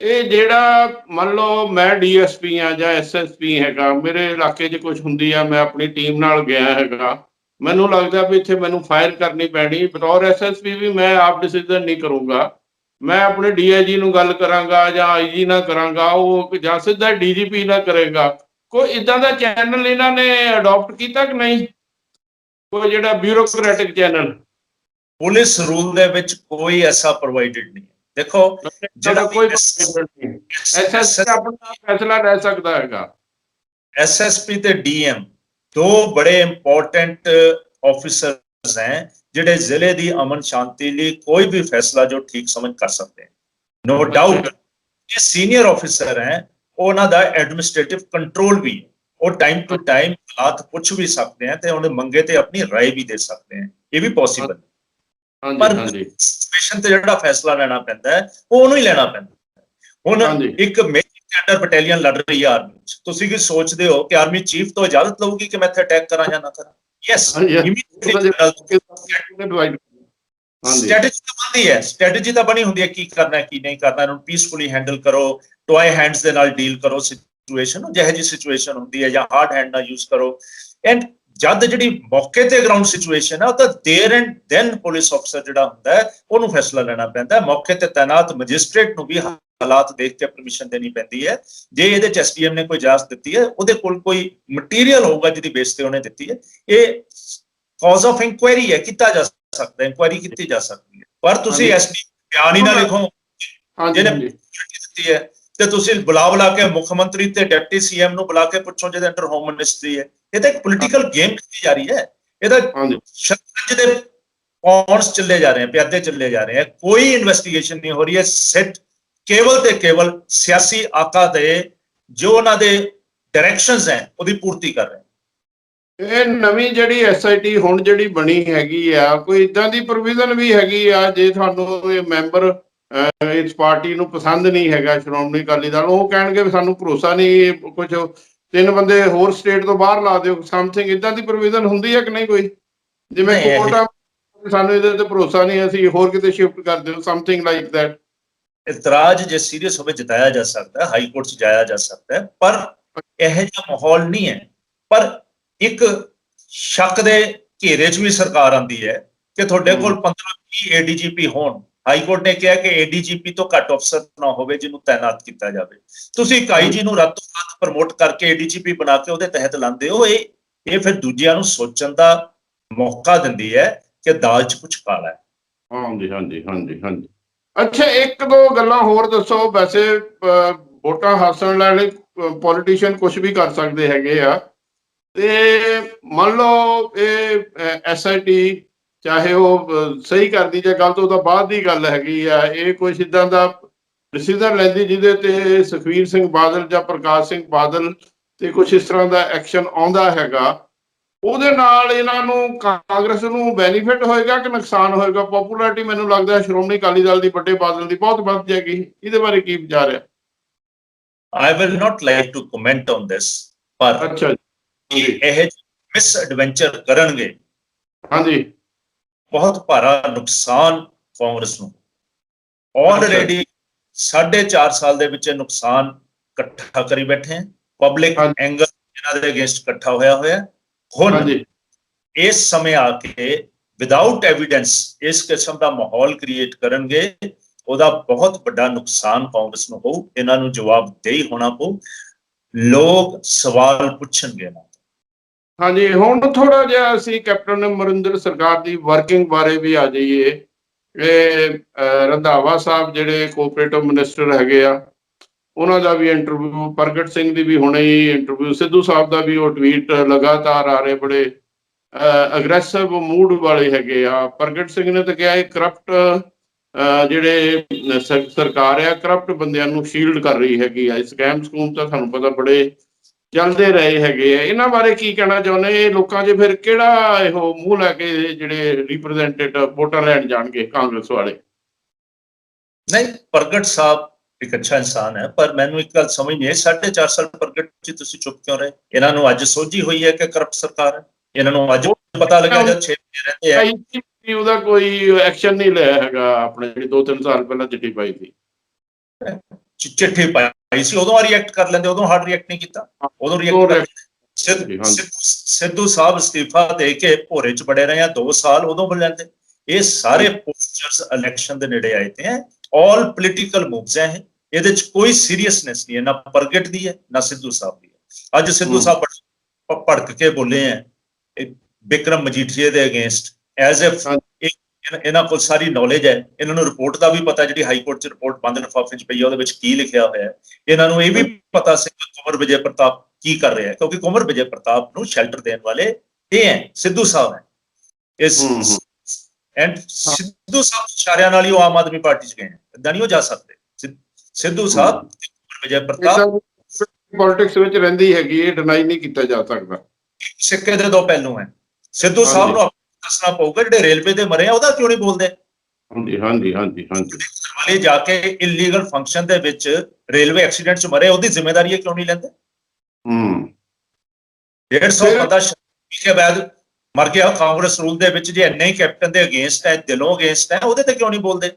ਇਹ ਜਿਹੜਾ ਮੰਨ ਲਓ ਮੈਂ ਡੀਐਸਪੀ ਆ ਜਾਂ ਐਸਐਸਪੀ ਹੈਗਾ, ਮੇਰੇ ਇਲਾਕੇ 'ਚ ਕੁਝ ਹੁੰਦੀ ਆ, ਮੈਂ ਆਪਣੀ ਟੀਮ ਨਾਲ ਗਿਆ ਹੈਗਾ, ਮੈਨੂੰ ਲੱਗਦਾ ਵੀ ਇੱਥੇ ਮੈਨੂੰ ਫਾਇਰ ਕਰਨੀ ਪੈਣੀ, ਬਤੌਰ ਐਸਐਸਪੀ ਵੀ ਮੈਂ ਆਪ ਡਿਸੀਜ਼ਨ ਨਹੀਂ ਕਰੂੰਗਾ, ਮੈਂ ਆਪਣੇ ਡੀਆਈਜੀ ਨੂੰ ਗੱਲ ਕਰਾਂਗਾ ਜਾਂ ਆਈਜੀ ਨਾਲ ਕਰਾਂਗਾ, ਉਹ ਜਾਂ ਸਿੱਧਾ ਡੀਜੀਪੀ ਨਾਲ ਕਰੇਗਾ। ਕੋਈ ਇਦਾਂ ਦਾ ਚੈਨਲ ਇਹਨਾਂ ਨੇ ਅਡਾਪਟ ਕੀਤਾ ਕਿ ਨਹੀਂ, ਕੋਈ ਜਿਹੜਾ ਬਿਊਰੋਕ੍ਰੈਟਿਕ ਚੈਨਲ? ਪੁਲਿਸ ਰੂਲ ਦੇ ਵਿੱਚ ਕੋਈ ਐਸਾ ਪ੍ਰੋਵਾਈਡਡ ਨਹੀਂ ਹੈ। ਦੇਖੋ, ਜਿਹੜਾ ਕੋਈ ਐਸਐਸਪੀ ਆਪਣਾ ਫੈਸਲਾ ਲੈ ਸਕਦਾ ਹੈਗਾ। ਐਸਐਸਪੀ ਤੇ ਡੀਐਮ ਦੋ ਬੜੇ ਇੰਪੋਰਟੈਂਟ ਆਫਿਸਰ हैं ਜਿਹੜੇ ਜ਼ਿਲ੍ਹੇ ਦੀ ਅਮਨ ਸ਼ਾਂਤੀ ਲਈ ਕੋਈ ਵੀ ਫੈਸਲਾ ਜੋ ਠੀਕ ਸਮਝ ਕਰ ਸਕਦੇ हैं। नो डाउट ये सीनियर ऑफिसर हैं, ਉਹਨਾਂ ਦਾ ਐਡਮਿਨਿਸਟ੍ਰੇਟਿਵ ਕੰਟਰੋਲ ਵੀ ਹੈ, ਉਹ ਟਾਈਮ ਟੂ ਟਾਈਮ ਹਾਲਾਤ ਪੁੱਛ ਵੀ ਸਕਦੇ हैं ਤੇ ਉਹਨੇ ਮੰਗੇ ਤੇ ਆਪਣੀ ਰਾਏ ਵੀ ਦੇ ਸਕਦੇ हैं, ਇਹ ਵੀ ਪੋਸੀਬਲ। ਪਰ ਸਿਚੁਏਸ਼ਨ ਤੇ ਜਿਹੜਾ ਫੈਸਲਾ ਲੈਣਾ ਪੈਂਦਾ ਹੈ ਉਹ ਉਹਨੂੰ ਹੀ ਲੈਣਾ ਪੈਂਦਾ। ਹੁਣ ਇੱਕ ਮੇਜਰ ਅੰਡਰ ਬਟਾਲੀਅਨ ਲੜ ਰਹੀ ਹੈ ਆਰਮੀ ਚ, ਤੁਸੀਂ ਕੀ ਸੋਚਦੇ ਹੋ ਕਿ ਆਰਮੀ ਚੀਫ ਤੋਂ ਇਜਾਜ਼ਤ ਲਊਗੀ ਕਿ ਮੈਂ ਇੱਥੇ ਅਟੈਕ ਕਰਾਂ ਜਾਂ ਨਾ ਕਰਾਂ? ਯੈਸ, ਸਟ੍ਰੈਟਜੀ ਤਾਂ ਬਣਦੀ ਹੈ, ਸਟ੍ਰੈਟਜੀ ਤਾਂ ਬਣੀ ਹੁੰਦੀ ਹੈ ਕੀ ਕਰਨਾ ਕੀ ਨਹੀਂ ਕਰਨਾ, ਇਹਨੂੰ ਪੀਸਫੁਲੀ ਹੈਂਡਲ ਕਰੋ, ਟੋਏ ਹੈਂਡਸ ਦੇ ਨਾਲ ਡੀਲ ਕਰੋ ਸਿਚੁਏਸ਼ਨ ਨੂੰ, ਜਿਹੋ ਜਿਹੀ ਸਿਚੁਏਸ਼ਨ ਹੁੰਦੀ ਹੈ, ਜਾਂ ਹਾਰਡ ਹੈਂਡ ਨਾਲ ਯੂਜ਼ ਕਰੋ। ਐਂਡ ਜਦ ਜਿਹੜੀ ਮੌਕੇ ਤੇ ਗਰਾਊਂਡ ਸਿਚੁਏਸ਼ਨ ਹੈ ਉਹ ਤਾਂ ਦੇਰ ਐਂਡ ਦੈਨ ਪੁਲਿਸ ਅਫਸਰ ਜਿਹੜਾ ਹੁੰਦਾ ਹੈ ਉਹਨੂੰ ਫੈਸਲਾ ਲੈਣਾ ਪੈਂਦਾ। ਮੌਕੇ ਤੇ ਤੈਨਾਤ ਮੈਜਿਸਟ੍ਰੇਟ ਨੂੰ ਵੀ ਹਾਲਾਤ ਦੇਖ ਕੇ ਪਰਮਿਸ਼ਨ ਦੇਣੀ ਪੈਂਦੀ ਹੈ। ਜੇ ਇਹਦੇ ਚ ਐਸਡੀਐਮ ਨੇ ਕੋਈ ਇਜਾਜ਼ਤ ਦਿੱਤੀ ਹੈ, ਉਹਦੇ ਕੋਲ ਕੋਈ ਮਟੀਰੀਅਲ ਹੋਊਗਾ ਜਿਹਦੀ ਬੇਸ ਤੇ ਉਹਨੇ ਦਿੱਤੀ ਹੈ। ਇਹ ਕਾਜ਼ ਆਫ ਇਨਕੁਆਇਰੀ ਹੈ, ਕੀਤਾ ਜਾ ਸਕਦਾ, ਇਨਕੁਆਇਰੀ ਕੀਤੀ ਜਾ ਸਕਦੀ ਹੈ। ਪਰ ਤੁਸੀਂ ਐਸਡੀਐਮ ਬਿਆਨ ਹੀ ਨਾ ਲਿਖੋ ਜਿਹਨੇ ਦਿੱਤੀ ਹੈ ਤੇ ਤੁਸੀਂ ਬੁਲਾ ਕੇ ਮੁੱਖ ਮੰਤਰੀ ਤੇ ਡਿਪਟੀ ਸੀਐਮ ਨੂੰ ਬੁਲਾ ਕੇ ਪੁੱਛੋ ਜਿਹਦੇ ਅੰਡਰ ਹੋਮ ਮਿਨਿਸਟਰੀ ਹੈ। ਇਹ ਤਾਂ ਇੱਕ ਪੋਲੀਟੀਕਲ ਗੇਮ ਕੀਤੀ ਜਾ ਰਹੀ ਹੈ, ਇਹਦਾ ਸ਼ਤਰੰਜ ਦੇ ਪੌਂਸ ਚੱਲੇ ਜਾ ਰਹੇ हैं, ਪਿਆਦੇ ਚੱਲੇ ਜਾ ਰਹੇ हैं, ਕੋਈ ਇਨਵੈਸਟੀਗੇਸ਼ਨ ਨਹੀਂ ਹੋ ਰਹੀ ਹੈ। ਸਿੱਟ ਕੇਵਲ ਤੇ ਕੇਵਲ ਸਿਆਸੀ ਆਕਾ ਦੇ ਜੋ ਉਹਨਾਂ ਦੇ ਡਾਇਰੈਕਸ਼ਨਸ ਹੈ ਉਹਦੀ ਪੂਰਤੀ ਕਰ ਰਹੇ। ਇਹ ਨਵੀਂ ਜਿਹੜੀ ਐਸਆਈਟੀ ਹੁਣ ਜਿਹੜੀ ਬਣੀ ਹੈਗੀ ਆ, ਕੋਈ ਇਦਾਂ ਦੀ ਪ੍ਰੋਵੀਜ਼ਨ ਵੀ ਹੈਗੀ ਆ ਜੇ ਤੁਹਾਨੂੰ ਇਹ ਮੈਂਬਰ ਇਸ ਪਾਰਟੀ ਨੂੰ ਪਸੰਦ ਨਹੀਂ ਹੈਗਾ, ਸ਼੍ਰੋਮਣੀ ਅਕਾਲੀ ਦਲ, ਉਹ ਕਹਿਣਗੇ ਵੀ ਸਾਨੂੰ ਭਰੋਸਾ ਨਹੀਂ, ਕੁਝ 3 ਬੰਦੇ ਹੋਰ ਸਟੇਟ ਤੋਂ ਬਾਹਰ ਲਾ ਦਿਓ, ਸਮਥਿੰਗ ਇਦਾਂ ਦੀ ਪ੍ਰੋਵੀਜ਼ਨ ਹੁੰਦੀ ਹੈ ਕਿ ਨਹੀਂ ਕੋਈ? ਜਿਵੇਂ ਕੋਰਟ ਸਾਨੂੰ ਇਹਦੇ ਤੇ ਭਰੋਸਾ ਨਹੀਂ, ਅਸੀਂ ਹੋਰ ਕਿਤੇ ਸ਼ਿਫਟ ਕਰ ਦਿਓ, ਸਮਥਿੰਗ ਲਾਈਕ ਦੈਟ। ਇਤਰਾਜ਼ ਜੇ ਸੀਰੀਅਸ ਹੋਵੇ ਜਤਾਇਆ ਜਾ ਸਕਦਾ ਹੈ, ਹਾਈ ਕੋਰਟ 'ਚ ਜਾਇਆ ਜਾ ਸਕਦਾ ਹੈ, ਪਰ ਇਹੋ ਜਿਹਾ ਮਾਹੌਲ ਨਹੀਂ ਹੈ। ਪਰ ਇੱਕ ਸ਼ੱਕ ਦੇ ਘੇਰੇ 'ਚ ਵੀ ਸਰਕਾਰ ਆਉਂਦੀ ਹੈ ਕਿ ਤੁਹਾਡੇ ਕੋਲ 15-20 ਏਡੀਜੀਪੀ ਹੋਣ। ਹਾਈ ਕੋਰਟ ਨੇ ਕਿਹਾ ਕਿ ਏਡੀਜੀਪੀ ਤੋਂ ਘੱਟ ਅਫਸਰ ਨਾ ਹੋਵੇ ਜਿਹਨੂੰ ਤਾਇਨਾਤ ਕੀਤਾ ਜਾਵੇ। ਤੁਸੀਂ ਇੱਕ ਆਈਜੀ ਨੂੰ ਰਾਤੋਂ ਰਾਤ ਪ੍ਰਮੋਟ ਕਰਕੇ ਏਡੀਜੀਪੀ ਬਣਾ ਕੇ ਉਹਦੇ ਤਹਿਤ ਲਾਉਂਦੇ ਹੋ। ਇਹ ਫਿਰ ਦੂਜਿਆਂ ਨੂੰ ਸੋਚਣ ਦਾ ਮੌਕਾ ਦਿੰਦੀ ਹੈ ਕਿ ਦਾਲ 'ਚ ਕੁਛ ਕਾਲਾ ਹੈ। ਹਾਂਜੀ ਹਾਂਜੀ ਹਾਂਜੀ ਹਾਂਜੀ। ਅੱਛਾ, 1-2 ਗੱਲਾਂ ਹੋਰ ਦੱਸੋ। ਵੈਸੇ ਵੋਟਾਂ ਹਾਸਲ ਲਈ ਪੋਲੀਟੀਸ਼ੀਅਨ ਕੁਝ ਵੀ ਕਰ ਸਕਦੇ ਹੈਗੇ ਆ, ਤੇ ਮੰਨ ਲਓ ਇਹ ਐਸਆਈਟੀ ਚਾਹੇ ਉਹ ਸਹੀ ਕਰਦੀ ਜਾਂ ਗਲਤ, ਉਹ ਤਾਂ ਬਾਅਦ ਦੀ ਗੱਲ ਹੈਗੀ ਆ, ਇਹ ਕੋਈ ਇੱਦਾਂ ਦਾ ਡਿਸੀਜ਼ਨ ਲੈਂਦੀ ਜਿਹਦੇ ਤੇ ਸੁਖਬੀਰ ਸਿੰਘ ਬਾਦਲ ਜਾਂ ਪ੍ਰਕਾਸ਼ ਸਿੰਘ ਬਾਦਲ ਤੇ ਕੁਝ ਇਸ ਤਰ੍ਹਾਂ ਦਾ ਐਕਸ਼ਨ ਆਉਂਦਾ ਹੈਗਾ, ਉਹਦੇ ਨਾਲ ਇਹਨਾਂ ਨੂੰ ਕਾਂਗਰਸ ਨੂੰ ਬੈਨੀਫਿਟ ਹੋਏਗਾ ਕਿ ਨੁਕਸਾਨ ਹੋਏਗਾ? ਪੋਪੂਲੈਰਿਟੀ ਮੈਨੂੰ ਲੱਗਦਾ ਸ਼੍ਰੋਮਣੀ ਅਕਾਲੀ ਦਲ ਦੀ, ਵੱਡੇ ਬਾਦਲ ਦੀ ਬਹੁਤ ਵੱਧ ਜਾਏਗੀ। ਇਹਦੇ ਬਾਰੇ ਕੀ ਵਿਚਾਰ ਹੈ? I will not like to comment on this, ਪਰ ਅੱਛਾ ਜੀ, ਇਹ ਮਿਸ ਐਡਵੈਂਚਰ ਕਰਨਗੇ, ਹਾਂਜੀ, ਬਹੁਤ ਭਾਰਾ ਨੁਕਸਾਨ ਕਾਂਗਰਸ ਨੂੰ। ਆਲਰੇਡੀ 4.5 ਸਾਲ ਦੇ ਵਿੱਚ ਨੁਕਸਾਨ ਇਕੱਠਾ ਕਰੀ ਬੈਠੇ ਹੈ, ਪਬਲਿਕ ਐਂਗਰ ਇਹਨਾਂ ਦੇ ਅਗੇਂਸਟ ਇਕੱਠਾ ਹੋਇਆ। ਹੁਣ ਇਸ ਸਮੇਂ ਆ ਕੇ ਵਿਦਆਊਟ ਐਵੀਡੈਂਸ ਇਸ ਕਿਸਮ ਦਾ ਮਾਹੌਲ ਕ੍ਰੀਏਟ ਕਰਨਗੇ, ਉਹਦਾ ਬਹੁਤ ਵੱਡਾ ਨੁਕਸਾਨ ਕਾਂਗਰਸ ਨੂੰ ਹੋਊ। ਇਹਨਾਂ ਨੂੰ ਜਵਾਬਦੇਹੀ ਹੋਣਾ ਪਊ, ਲੋਕ ਸਵਾਲ ਪੁੱਛਣਗੇ ਨਾ। ਹਾਂਜੀ, ਹੁਣ ਥੋੜਾ ਜਿਹਾ ਅਸੀਂ ਕੈਪਟਨ ਅਮਰਿੰਦਰ ਸਰਕਾਰ ਦੀ ਵਰਕਿੰਗ ਬਾਰੇ ਵੀ ਆ ਜਾਈਏ। ਇਹ ਰੰਧਾਵਾ ਸਾਹਿਬ ਜਿਹੜੇ ਕੋਆਪਰੇਟਿਵ ਮਿਨਿਸਟਰ ਹੈਗੇ ਆ, ਉਹਨਾਂ ਦਾ ਵੀ ਇੰਟਰਵਿਊ, ਪ੍ਰਗਟ ਸਿੰਘ ਦੀ ਵੀ ਹੁਣੇ ਹੀ ਇੰਟਰਵਿਊ, ਸਿੱਧੂ ਸਾਹਿਬ ਦਾ ਵੀ ਉਹ ਟਵੀਟ ਲਗਾਤਾਰ ਆ ਰਹੇ, ਬੜੇ ਅਗਰੈਸਿਵ ਮੂਡ ਵਾਲੇ ਹੈਗੇ ਆ। ਪ੍ਰਗਟ ਸਿੰਘ ਨੇ ਤਾਂ ਕਿਹਾ ਇਹ ਕਰਪਟ ਜਿਹੜੇ ਸਰਕਾਰ ਆ, ਕਰਪਟ ਬੰਦਿਆਂ ਨੂੰ ਸ਼ੀਲਡ ਕਰ ਰਹੀ ਹੈਗੀ ਆ। ਸਕੈਮ ਸਕੂਮ ਤਾਂ ਤੁਹਾਨੂੰ ਪਤਾ ਬੜੇ ਚੱਲਦੇ ਰਹੇ ਹੈਗੇ ਆ। ਇਹਨਾਂ ਬਾਰੇ ਕੀ ਕਹਿਣਾ ਚਾਹੁੰਦੇ? ਇਹ ਲੋਕਾਂ 'ਚ ਫਿਰ ਕਿਹੜਾ ਇਹੋ ਮੂੰਹ ਲੈ ਕੇ ਜਿਹੜੇ ਰਿਪਰੈਜ਼ੈਂਟੇਟਿਵ ਵੋਟਾਂ ਲੈਣ ਜਾਣਗੇ ਕਾਂਗਰਸ ਵਾਲੇ? ਨਹੀਂ, ਪ੍ਰਗਟ ਸਾਹਿਬ ਇੱਕ ਅੱਛਾ ਇਨਸਾਨ ਹੈ, ਪਰ ਮੈਨੂੰ ਇੱਕ ਗੱਲ ਸਮਝ ਨਹੀਂ ਆਈ, 4.5 ਸਾਲ ਪ੍ਰਗਟ ਜੀ ਤੁਸੀਂ ਚੁੱਪ ਕਿਉਂ ਰਹੇ? ਇਹਨਾਂ ਨੂੰ ਅੱਜ ਸੋਝੀ ਹੋਈ ਹੈ ਕਿ ਕਰਪਟ ਸਰਕਾਰ ਹੈ? ਇਹਨਾਂ ਨੂੰ ਅੱਜ ਪਤਾ ਲੱਗਿਆ ਜਦ 6 ਮਹੀਨੇ ਰਹਿੰਦੇ ਆ? ਉਹਦਾ ਕੋਈ ਐਕਸ਼ਨ ਨਹੀਂ ਲਿਆ ਹੈਗਾ, ਆਪਣੇ ਜਿਹੜੀ 2-3 ਸਾਲ ਪਹਿਲਾਂ ਚਿੱਠੀ ਪਾਈ ਸੀ, ਚਿੱਠੀ ਪਾਈ ਸੀ, ਉਦੋਂ ਰਿਐਕਟ ਕਰ ਲੈਂਦੇ, ਉਦੋਂ ਹਾਰਡ ਰਿਐਕਟ ਨਹੀਂ ਕੀਤਾ, ਉਦੋਂ ਸਿੱਧੂ ਸਾਹਿਬ ਅਸਤੀਫਾ ਦੇ ਕੇ ਭੋਰੇ 'ਚ ਬੜੇ ਰਹੇ ਆ 2 ਸਾਲ, ਉਦੋਂ ਬੋਲ ਲੈਂਦੇ। ਇਹ ਸਾਰੇ ਪੋਸਟਰਸ ਇਲੈਕਸ਼ਨ ਦੇ ਨੇੜੇ ਆਏ ਤੇ ਆਲ ਪੋਲੀਟੀਕਲ ਮੂਵਸ ਹੈ, ਇਹਦੇ 'ਚ ਕੋਈ ਸੀਰੀਅਸਨੈਸ ਨਹੀਂ ਹੈ, ਨਾ ਪ੍ਰਗਟ ਦੀ ਹੈ ਨਾ ਸਿੱਧੂ ਸਾਹਿਬ ਦੀ ਹੈ। ਅੱਜ ਸਿੱਧੂ ਸਾਹਿਬ ਭੜਕ ਕੇ ਬੋਲੇ ਹੈ ਬਿਕਰਮ ਮਜੀਠੀਏ ਦੇ ਅਗੇਂਸਟ, ਐਜ਼ ਇਫ ਇਹਨਾਂ ਕੋਲ ਸਾਰੀ ਨੌਲੇਜ ਹੈ, ਇਹਨਾਂ ਨੂੰ ਰਿਪੋਰਟ ਦਾ ਵੀ ਪਤਾ, ਜਿਹੜੀ ਹਾਈ ਕੋਰਟ 'ਚ ਰਿਪੋਰਟ ਬੰਦ ਲਿਫਾਫੇ 'ਚ ਪਈ ਹੈ ਉਹਦੇ ਵਿੱਚ ਕੀ ਲਿਖਿਆ ਹੋਇਆ ਹੈ। ਇਹਨਾਂ ਨੂੰ ਇਹ ਵੀ ਪਤਾ ਸੀ ਕਿ ਕੁੰਵਰ ਵਿਜੇ ਪ੍ਰਤਾਪ ਕੀ ਕਰ ਰਿਹਾ ਹੈ, ਕਿਉਂਕਿ ਕੁੰਵਰ ਵਿਜੇ ਪ੍ਰਤਾਪ ਨੂੰ ਸ਼ੈਲਟਰ ਦੇਣ ਵਾਲੇ ਇਹ ਹੈ, ਸਿੱਧੂ ਸਾਹਿਬ ਹੈ। ਇਸ ਐਂਡ ਸਿੱਧੂ ਸਾਹਿਬ ਇਸ਼ਾਰਿਆਂ ਨਾਲ ਹੀ ਉਹ ਆਮ ਆਦਮੀ ਪਾਰਟੀ 'ਚ ਗਏ ਹੈ, ਏਦਾਂ ਨਹੀਂ ਉਹ ਜਾ ਸਕਦੇ। ਸਿੱਧੂ ਸਾਹਿਬ ਵਿਜੇ ਪ੍ਰਤਾਪ ਪੋਲਿਟਿਕਸ ਵਿੱਚ ਰਹਿੰਦੀ ਹੈਗੀ, ਇਹ ਡਿਨਾਈ ਨਹੀਂ ਕੀਤਾ ਜਾ ਸਕਦਾ। ਸਿੱਕੇ ਦੇ ਦੋ ਪਹਿਲੂ ਹੈ। ਸਿੱਧੂ ਸਾਹਿਬ ਨੂੰ ਦੱਸਣਾ ਪਊਗਾ ਜਿਹੜੇ ਰੇਲਵੇ ਦੇ ਮਰੇ ਆ ਉਹਦਾ ਕਿਉਂ ਨਹੀਂ ਬੋਲਦੇ। ਹਾਂਜੀ ਹਾਂਜੀ ਹਾਂਜੀ ਹਾਂਜੀ ਵਾਲੇ ਜਾ ਕੇ ਇਲੀਗਲ ਫੰਕਸ਼ਨ ਦੇ ਵਿੱਚ ਰੇਲਵੇ ਐਕਸੀਡੈਂਟ 'ਚ ਮਰੇ, ਉਹਦੀ ਜ਼ਿੰਮੇਵਾਰੀ ਇਹ ਕਿਉਂ ਨਹੀਂ ਲੈਂਦੇ। 150 ਬੰਦਾ ਕੇ ਬਾਅਦ ਮਰ ਗਿਆ ਕਾਂਗਰਸ ਰੂਲ ਦੇ ਵਿੱਚ, ਜੇ ਇੰਨੇ ਹੀ ਕੈਪਟਨ ਦੇ ਅਗੇਂਸਟ ਹੈ, ਦਿਲੋਂ ਅਗੇਂਸਟ ਹੈ, ਉਹਦੇ ਤੇ ਕਿਉਂ ਨਹੀਂ ਬੋਲਦੇ।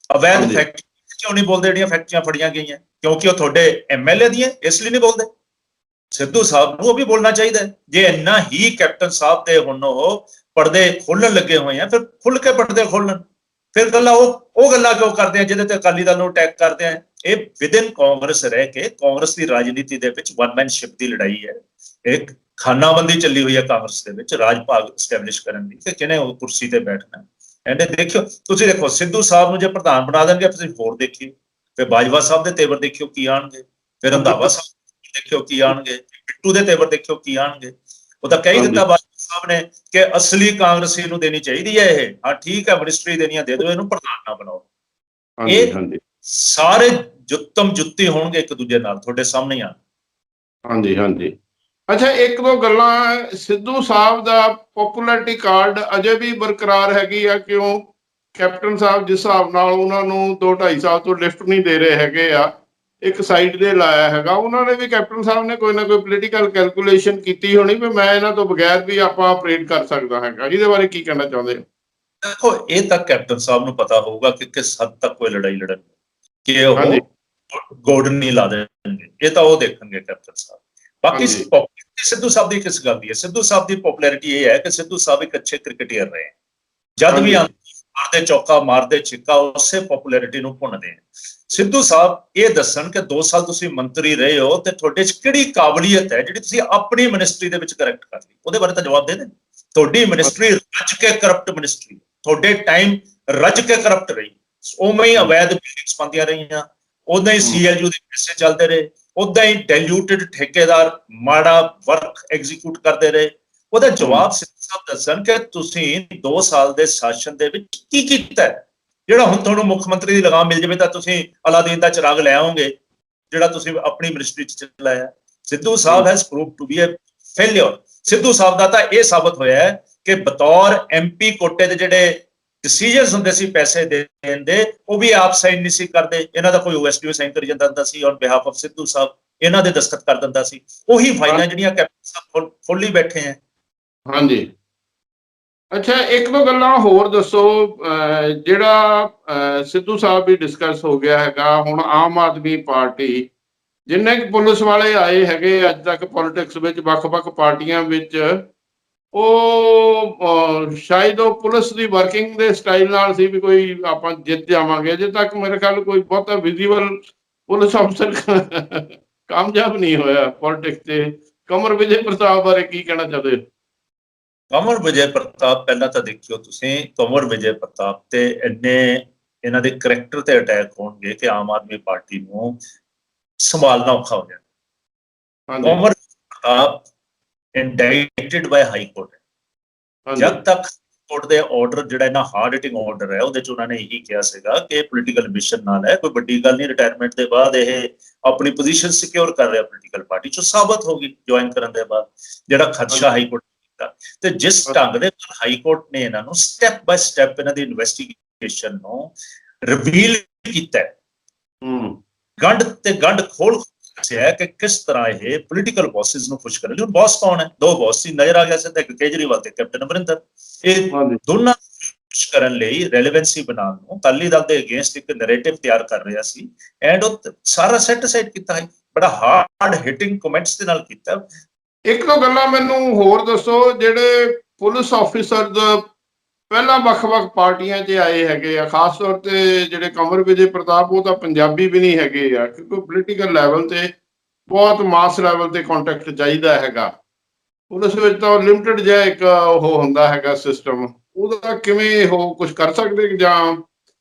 ਅਵੈਧ ਫੈਕਟਰੀ ਕਿਉਂ ਨਹੀਂ ਬੋਲਦੇ ਜਿਹੜੀਆਂ ਫੈਕਟਰੀਆਂ ਫੜੀਆਂ ਗਈਆਂ, ਕਿਉਂਕਿ ਉਹ ਤੁਹਾਡੇ ਐਮਐਲਏ ਦੀਆਂ, ਇਸ ਲਈ ਨਹੀਂ ਬੋਲਦੇ। ਸਿੱਧੂ ਸਾਹਿਬ ਨੂੰ ਉਹ ਵੀ ਬੋਲਣਾ ਚਾਹੀਦਾ ਹੈ। ਜੇ ਇੰਨਾ ਹੀ ਕੈਪਟਨ ਸਾਹਿਬ ਦੇ ਹੁਣ ਉਹ ਪਰਦੇ ਖੋਲਣ ਲੱਗੇ ਹੋਏ ਆ, ਫਿਰ ਖੁੱਲ ਕੇ ਪਰਦੇ ਖੋਲਣ। ਫਿਰ ਗੱਲਾਂ ਉਹ ਗੱਲਾਂ ਕਿਉਂ ਕਰਦੇ ਆ ਜਿਹਦੇ ਤੇ ਅਕਾਲੀ ਦਲ ਨੂੰ ਅਟੈਕ ਕਰਦੇ ਆ। ਇਹ ਵਿਦਿਨ ਕਾਂਗਰਸ ਰਹਿ ਕੇ ਕਾਂਗਰਸ ਦੀ ਰਾਜਨੀਤੀ ਦੇ ਵਿੱਚ ਵਨਮੈਨਸ਼ਿਪ ਦੀ ਲੜਾਈ ਹੈ। ਇੱਕ ਖਾਨਾਬੰਦੀ ਚੱਲੀ ਹੋਈ ਹੈ ਕਾਂਗਰਸ ਦੇ ਵਿੱਚ ਰਾਜ ਭਾਗ ਸਟੈਬਲਿਸ਼ ਕਰਨ ਦੀ, ਕਿ ਕਿਹਨੇ ਉਹ ਕੁਰਸੀ ਤੇ ਬੈਠਣਾ। ਐਂਡ ਦੇਖਿਓ ਤੁਸੀਂ, ਦੇਖੋ ਸਿੱਧੂ ਸਾਹਿਬ ਨੂੰ ਜੇ ਪ੍ਰਧਾਨ ਬਣਾ ਦੇਣਗੇ, ਤੁਸੀਂ ਹੋਰ ਦੇਖਿਓ, ਫਿਰ ਬਾਜਵਾ ਸਾਹਿਬ ਦੇ ਤੇਵਰ ਦੇਖਿਓ ਕੀ ਆਣਗੇ, ਫਿਰ ਰੰਧਾਵਾ ਸਾਹਿਬ ਦੇਖਿਓ ਕੀ ਆਣਗੇ, ਬਿੱਟੂ ਦੇ ਤੇਵਰ ਦੇਖਿਓ ਕੀ ਆਣਗੇ। ਉਹ ਤਾਂ ਕਹਿ ਦਿੱਤਾ ਬਾਜਵਾ ਸਾਹਿਬ ਨੇ ਕਿ ਅਸਲੀ ਕਾਂਗਰਸੀ ਨੂੰ ਦੇਣੀ ਚਾਹੀਦੀ ਹੈ ਇਹ। ਹਾਂ ਠੀਕ ਹੈ, ਮਿਨਿਸਟਰੀ ਦੇਣੀਆਂ ਦੇ ਦਿਓ, ਇਹਨੂੰ ਪ੍ਰਧਾਨ ਨਾ ਬਣਾਓ। ਇਹ ਸਾਰੇ ਜੁੱਤਮ ਜੁੱਤੀ ਹੋਣਗੇ ਇੱਕ ਦੂਜੇ ਨਾਲ, ਤੁਹਾਡੇ ਸਾਹਮਣੇ ਆ। ਹਾਂਜੀ ਹਾਂਜੀ। ਅੱਛਾ, ਇੱਕ ਦੋ ਗੱਲਾਂ, ਸਿੱਧੂ ਸਾਹਿਬ ਦਾ ਪੋਪੂਲੈਰਿਟੀ ਕਾਰਡ ਅਜੇ ਵੀ ਬਰਕਰਾਰ ਹੈਗੀ ਆ। ਕਿਉਂ ਕੈਪਟਨ ਸਾਹਿਬ ਜਿਸ ਹਿਸਾਬ ਨਾਲ ਉਹਨਾਂ ਨੂੰ 2-2.5 ਸਾਲ ਤੋਂ ਲਿਫਟ ਨਹੀਂ ਦੇ ਰਹੇ ਹੈਗੇ ਆ, ਇੱਕ ਸਾਈਡ ਦੇ ਲਾਇਆ ਹੈਗਾ। ਉਹਨਾਂ ਨੇ ਵੀ, ਕੈਪਟਨ ਸਾਹਿਬ ਨੇ ਕੋਈ ਨਾ ਕੋਈ ਪੋਲੀਟੀਕਲ ਕੈਲਕੂਲੇਸ਼ਨ ਕੀਤੀ ਹੋਣੀ ਵੀ ਮੈਂ ਇਹਨਾਂ ਤੋਂ ਬਗੈਰ ਵੀ ਆਪਾਂ ਆਪਰੇਟ ਕਰ ਸਕਦਾ ਹੈਗਾ। ਇਹਦੇ ਬਾਰੇ ਕੀ ਕਹਿਣਾ ਚਾਹੁੰਦੇ ਹੋ। ਦੇਖੋ, ਇਹ ਤਾਂ ਕੈਪਟਨ ਸਾਹਿਬ ਨੂੰ ਪਤਾ ਹੋਊਗਾ ਕਿ ਕਿਸ ਹੱਦ ਤੱਕ ਕੋਈ ਲੜਾਈ ਲੜਨਗੇ, ਕਿ ਉਹ ਗੋਡਨ ਨਹੀਂ ਲਾ ਦੇਣਗੇ। ਇਹ ਤਾਂ ਉਹ ਦੇਖਣਗੇ ਕੈਪਟਨ ਸਾਹਿਬ। ਬਾਕੀ ਸਿੱਧੂ ਸਾਹਿਬ ਦੀ ਕਿਸ ਗੱਲ ਦੀ ਹੈ। ਸਿੱਧੂ ਸਾਹਿਬ ਦੀ ਪੋਪੂਲੈਰਿਟੀ ਇਹ ਹੈ ਕਿ ਸਿੱਧੂ ਸਾਹਿਬ ਇੱਕ ਅੱਛੇ ਕ੍ਰਿਕਟਰ ਰਹੇ, ਜਦ ਵੀ ਮਾਰਦੇ ਚੌਕਾ ਮਾਰਦੇ ਛਿੱਕਾ, ਉਸੇ ਪੋਪੂਲੈਰਿਟੀ ਨੂੰ ਭੁੰਨਦੇ ਆ। ਸਿੱਧੂ ਸਾਹਿਬ ਇਹ ਦੱਸਣ ਕਿ 2 ਸਾਲ ਤੁਸੀਂ ਮੰਤਰੀ ਰਹੇ ਹੋ ਤੇ ਤੁਹਾਡੇ 'ਚ ਕਿਹੜੀ ਕਾਬਲੀਅਤ ਹੈ ਜਿਹੜੀ ਤੁਸੀਂ ਆਪਣੀ ਮਿਨਿਸਟਰੀ ਦੇ ਵਿੱਚ ਕਰੈਕਟ ਕਰ ਲਈ, ਉਹਦੇ ਬਾਰੇ ਤਾਂ ਜਵਾਬ ਦੇ ਦੇਣ। ਤੁਹਾਡੀ ਮਿਨਿਸਟਰੀ ਰੱਜ ਕੇ ਕਰਪਟ ਮਿਨਿਸਟਰੀ, ਤੁਹਾਡੇ ਟਾਈਮ ਰੱਜ ਕੇ ਕਰਪਟ ਰਹੀ। ਉਵੇਂ ਹੀ ਅਵੈਧ ਬਿਲਡਿੰਗਸ ਬਣਦੀਆਂ ਰਹੀਆਂ, ਉਦਾਂ ਹੀ CLU ਦੇ ਪੈਸੇ ਚੱਲਦੇ ਰਹੇ, ਉਦਾਂ ਹੀ ਡਾਇਲੂਟਡ ਠੇਕੇਦਾਰ ਮਾੜਾ ਵਰਕ ਐਗਜ਼ੀਕਿਊਟ ਕਰਦੇ ਰਹੇ। ਉਹਦਾ ਜਵਾਬ ਸਿੱਧੂ ਸਾਹਿਬ ਦੱਸਣ ਕਿ ਤੁਸੀਂ 2 ਸਾਲ ਦੇ ਸ਼ਾਸਨ ਦੇ ਵਿੱਚ ਕੀ ਕੀਤਾ ਹੈ। ਜਿਹੜਾ ਹੁਣ ਤੁਹਾਨੂੰ ਮੁੱਖ ਮੰਤਰੀ ਦੀ ਲਗਾਮ ਮਿਲ ਜਾਵੇ ਤਾਂ ਤੁਸੀਂ ਅਲਾਦੀਨ ਦਾ ਚਿਰਾਗ ਲੈ ਆਓਗੇ, ਜਿਹੜਾ ਤੁਸੀਂ ਆਪਣੀ ਮਿਨਿਸਟਰੀ 'ਚ ਚਲਾਇਆ। Sidhu Sahib has proved to be a failure. Sidhu Sahib ਦਾ ਤਾਂ ਇਹ ਸਾਬਤ ਹੋਇਆ ਹੈ ਕਿ ਬਤੌਰ MP ਕੋਟੇ ਦੇ ਜਿਹੜੇ ਡਿਸੀਜਨਸ ਹੁੰਦੇ ਸੀ ਪੈਸੇ ਦੇਣ ਦੇ, ਉਹ ਵੀ ਆਪ ਸਾਈਨ ਨਹੀਂ ਸੀ ਕਰਦੇ। ਇਹਨਾਂ ਦਾ ਕੋਈ OSDO ਸਾਈਨ ਕਰੀ ਜਾਂਦਾ ਹੁੰਦਾ ਸੀ ਔਨ ਬਿਹਾਫ ਆਫ ਸਿੱਧੂ ਸਾਹਿਬ, ਇਹਨਾਂ ਦੇ ਦਸਤਖਤ ਕਰ ਦਿੰਦਾ ਸੀ। ਉਹੀ ਫਾਈਲਾਂ ਜਿਹੜੀਆਂ ਕੈਪਟਨ ਸਾਹਿਬ ਖੋਲੀ ਬੈਠੇ ਹੈ। ਹਾਂਜੀ। ਅੱਛਾ, ਇੱਕ ਦੋ ਗੱਲਾਂ ਹੋਰ ਦੱਸੋ। ਜਿਹੜਾ ਸਿੱਧੂ ਸਾਹਿਬ ਵੀ ਡਿਸਕਸ ਹੋ ਗਿਆ ਹੈਗਾ, ਹੁਣ ਆਮ ਆਦਮੀ ਪਾਰਟੀ ਜਿੰਨੇ ਕੁ ਪੁਲਿਸ ਵਾਲੇ ਆਏ ਹੈਗੇ ਅੱਜ ਤੱਕ ਪੋਲਿਟਿਕਸ ਵਿੱਚ, ਵੱਖ-ਵੱਖ ਪਾਰਟੀਆਂ ਵਿੱਚ, ਉਹ ਸ਼ਾਇਦ ਉਹ ਪੁਲਿਸ ਦੀ ਵਰਕਿੰਗ ਦੇ ਸਟਾਈਲ ਨਾਲ ਸੀ ਵੀ ਕੋਈ ਆਪਾਂ ਜਿੱਤ ਜਾਵਾਂਗੇ। ਅਜੇ ਤੱਕ ਮੇਰੇ ਖਿਆਲ ਕੋਈ ਬਹੁਤਾ ਵਿਜ਼ੀਬਲ ਪੁਲਿਸ ਅਫਸਰ ਕਾਮਯਾਬ ਨਹੀਂ ਹੋਇਆ ਪੋਲਿਟਿਕਸ 'ਤੇ। ਕੰਵਰ ਵਿਜੇ ਪ੍ਰਤਾਪ ਬਾਰੇ ਕੀ ਕਹਿਣਾ ਚਾਹੁੰਦੇ ਹੋ। ਕੰਵਰ ਵਿਜੇ ਪ੍ਰਤਾਪ, ਪਹਿਲਾਂ ਤਾਂ ਦੇਖਿਓ ਤੁਸੀਂ, ਕੰਵਰ ਵਿਜੇ ਪ੍ਰਤਾਪ ਤੇ ਇੰਨੇ ਇਹਨਾਂ ਦੇ ਕਰੈਕਟਰ ਤੇ ਅਟੈਕ ਹੋਣਗੇ ਕਿ ਆਮ ਆਦਮੀ ਪਾਰਟੀ ਨੂੰ ਸੰਭਾਲਣਾ ਔਖਾ ਹੋ ਜਾਣਾ। ਕੰਵਰ ਪ੍ਰਤਾਪ ਇੰਡਾਈਟਡ ਬਾਈ ਹਾਈ ਕੋਰਟ। ਜਦ ਤੱਕ ਕੋਰਟ ਦੇ ਆਰਡਰ, ਜਿਹੜਾ ਇਹਨਾਂ ਹਾਰਡ ਹਿਟਿੰਗ ਆਰਡਰ ਹੈ, ਉਹਦੇ 'ਚ ਉਹਨਾਂ ਨੇ ਇਹੀ ਕਿਹਾ ਸੀਗਾ ਕਿ ਪੋਲੀਟੀਕਲ ਮਿਸ਼ਨ ਨਾਲ ਹੈ, ਕੋਈ ਵੱਡੀ ਗੱਲ ਨਹੀਂ। ਰਿਟਾਇਰਮੈਂਟ ਦੇ ਬਾਅਦ ਇਹ ਆਪਣੀ ਪੋਜੀਸ਼ਨ ਸਿਕਿਉਰ ਕਰ ਰਿਹਾ ਪੋਲੀਟੀਕਲ ਪਾਰਟੀ 'ਚ, ਸਾਬਤ ਹੋ ਗਈ ਜੁਆਇਨ ਕਰਨ ਦੇ ਬਾਅਦ। ਜਿਹੜਾ ਖਦਸ਼ਾ ਹਾਈ ਕੋਰਟ ਤੇ ਜਿਸ ਢੰਗ ਦੇ ਨਾਲ ਹਾਈ ਕੋਰਟ ਨੇ ਇਹਨਾਂ ਨੂੰ ਸਟੈਪ ਬਾਏ ਸਟੈਪ ਇਹਨਾਂ ਦੀ ਇਨਵੈਸਟੀਗੇਸ਼ਨ ਨੂੰ ਰਿਵੀਲ ਕੀਤਾ, ਗੰਢ ਤੇ ਗੰਢ ਖੋਲ ਦੱਸਿਆ ਕਿ ਕਿਸ ਤਰ੍ਹਾਂ ਇਹ ਪੋਲੀਟੀਕਲ ਬੌਸਿਸ ਨੂੰ ਖੁਸ਼ ਕਰਨ ਲਈ। ਹੁਣ ਬੌਸ ਕੌਣ ਹੈ? 2 ਬੌਸ ਸੀ ਨਜ਼ਰ ਆ ਗਿਆ ਸੀ, ਇੱਕ ਕੇਜਰੀਵਾਲ ਤੇ ਕੈਪਟਨ ਅਮਰਿੰਦਰ। ਇਹ ਦੋਨਾਂ ਖੁਸ਼ ਕਰਨ ਲਈ ਰੈਲੇਵੈਂਸੀ ਬਣਾਉਣ ਨੂੰ ਅਕਾਲੀ ਦਲ ਦੇ ਅਗੇਂਸਟ ਇੱਕ ਨੈਰੇਟਿਵ ਤਿਆਰ ਕਰ ਰਿਹਾ ਸੀ। ਐਂਡ ਉਹ ਸਾਰਾ ਸੈੱਟ ਅਸਾਈਡ ਕੀਤਾ ਹੈ, ਬੜਾ ਹਾਰਡ ਹਿਟਿੰਗ ਕਮੈਂਟਸ ਦੇ ਨਾਲ ਕੀਤਾ। ਇੱਕ ਦੋ ਗੱਲਾਂ ਮੈਨੂੰ ਹੋਰ ਦੱਸੋ। ਜਿਹੜੇ ਪੁਲਿਸ ਆਫੀਸਰ ਪਹਿਲਾਂ ਵੱਖ-ਵੱਖ ਪਾਰਟੀਆਂ 'ਚ ਆਏ ਹੈਗੇ ਆ, ਖਾਸ ਤੌਰ ਤੇ ਜਿਹੜੇ ਕੰਵਰ ਵਿਜੇ ਪ੍ਰਤਾਪ, ਉਹ ਤਾਂ ਪੰਜਾਬੀ ਵੀ ਨਹੀਂ ਹੈਗੇ ਆ, ਕਿਉਂਕਿ ਪੋਲੀਟੀਕਲ ਲੈਵਲ ਤੇ ਬਹੁਤ ਮਾਸ ਲੈਵਲ ਤੇ ਕੰਟੈਕਟ ਚਾਹੀਦਾ ਹੈਗਾ। ਪੁਲਿਸ ਵਿੱਚ ਤਾਂ ਲਿਮਟਿਡ ਜਿਹਾ ਇੱਕ ਉਹ ਹੁੰਦਾ ਹੈਗਾ ਸਿਸਟਮ, ਉਹਦਾ ਕਿਵੇਂ ਉਹ ਕੁਝ ਕਰ ਸਕਦੇ ਜਾਂ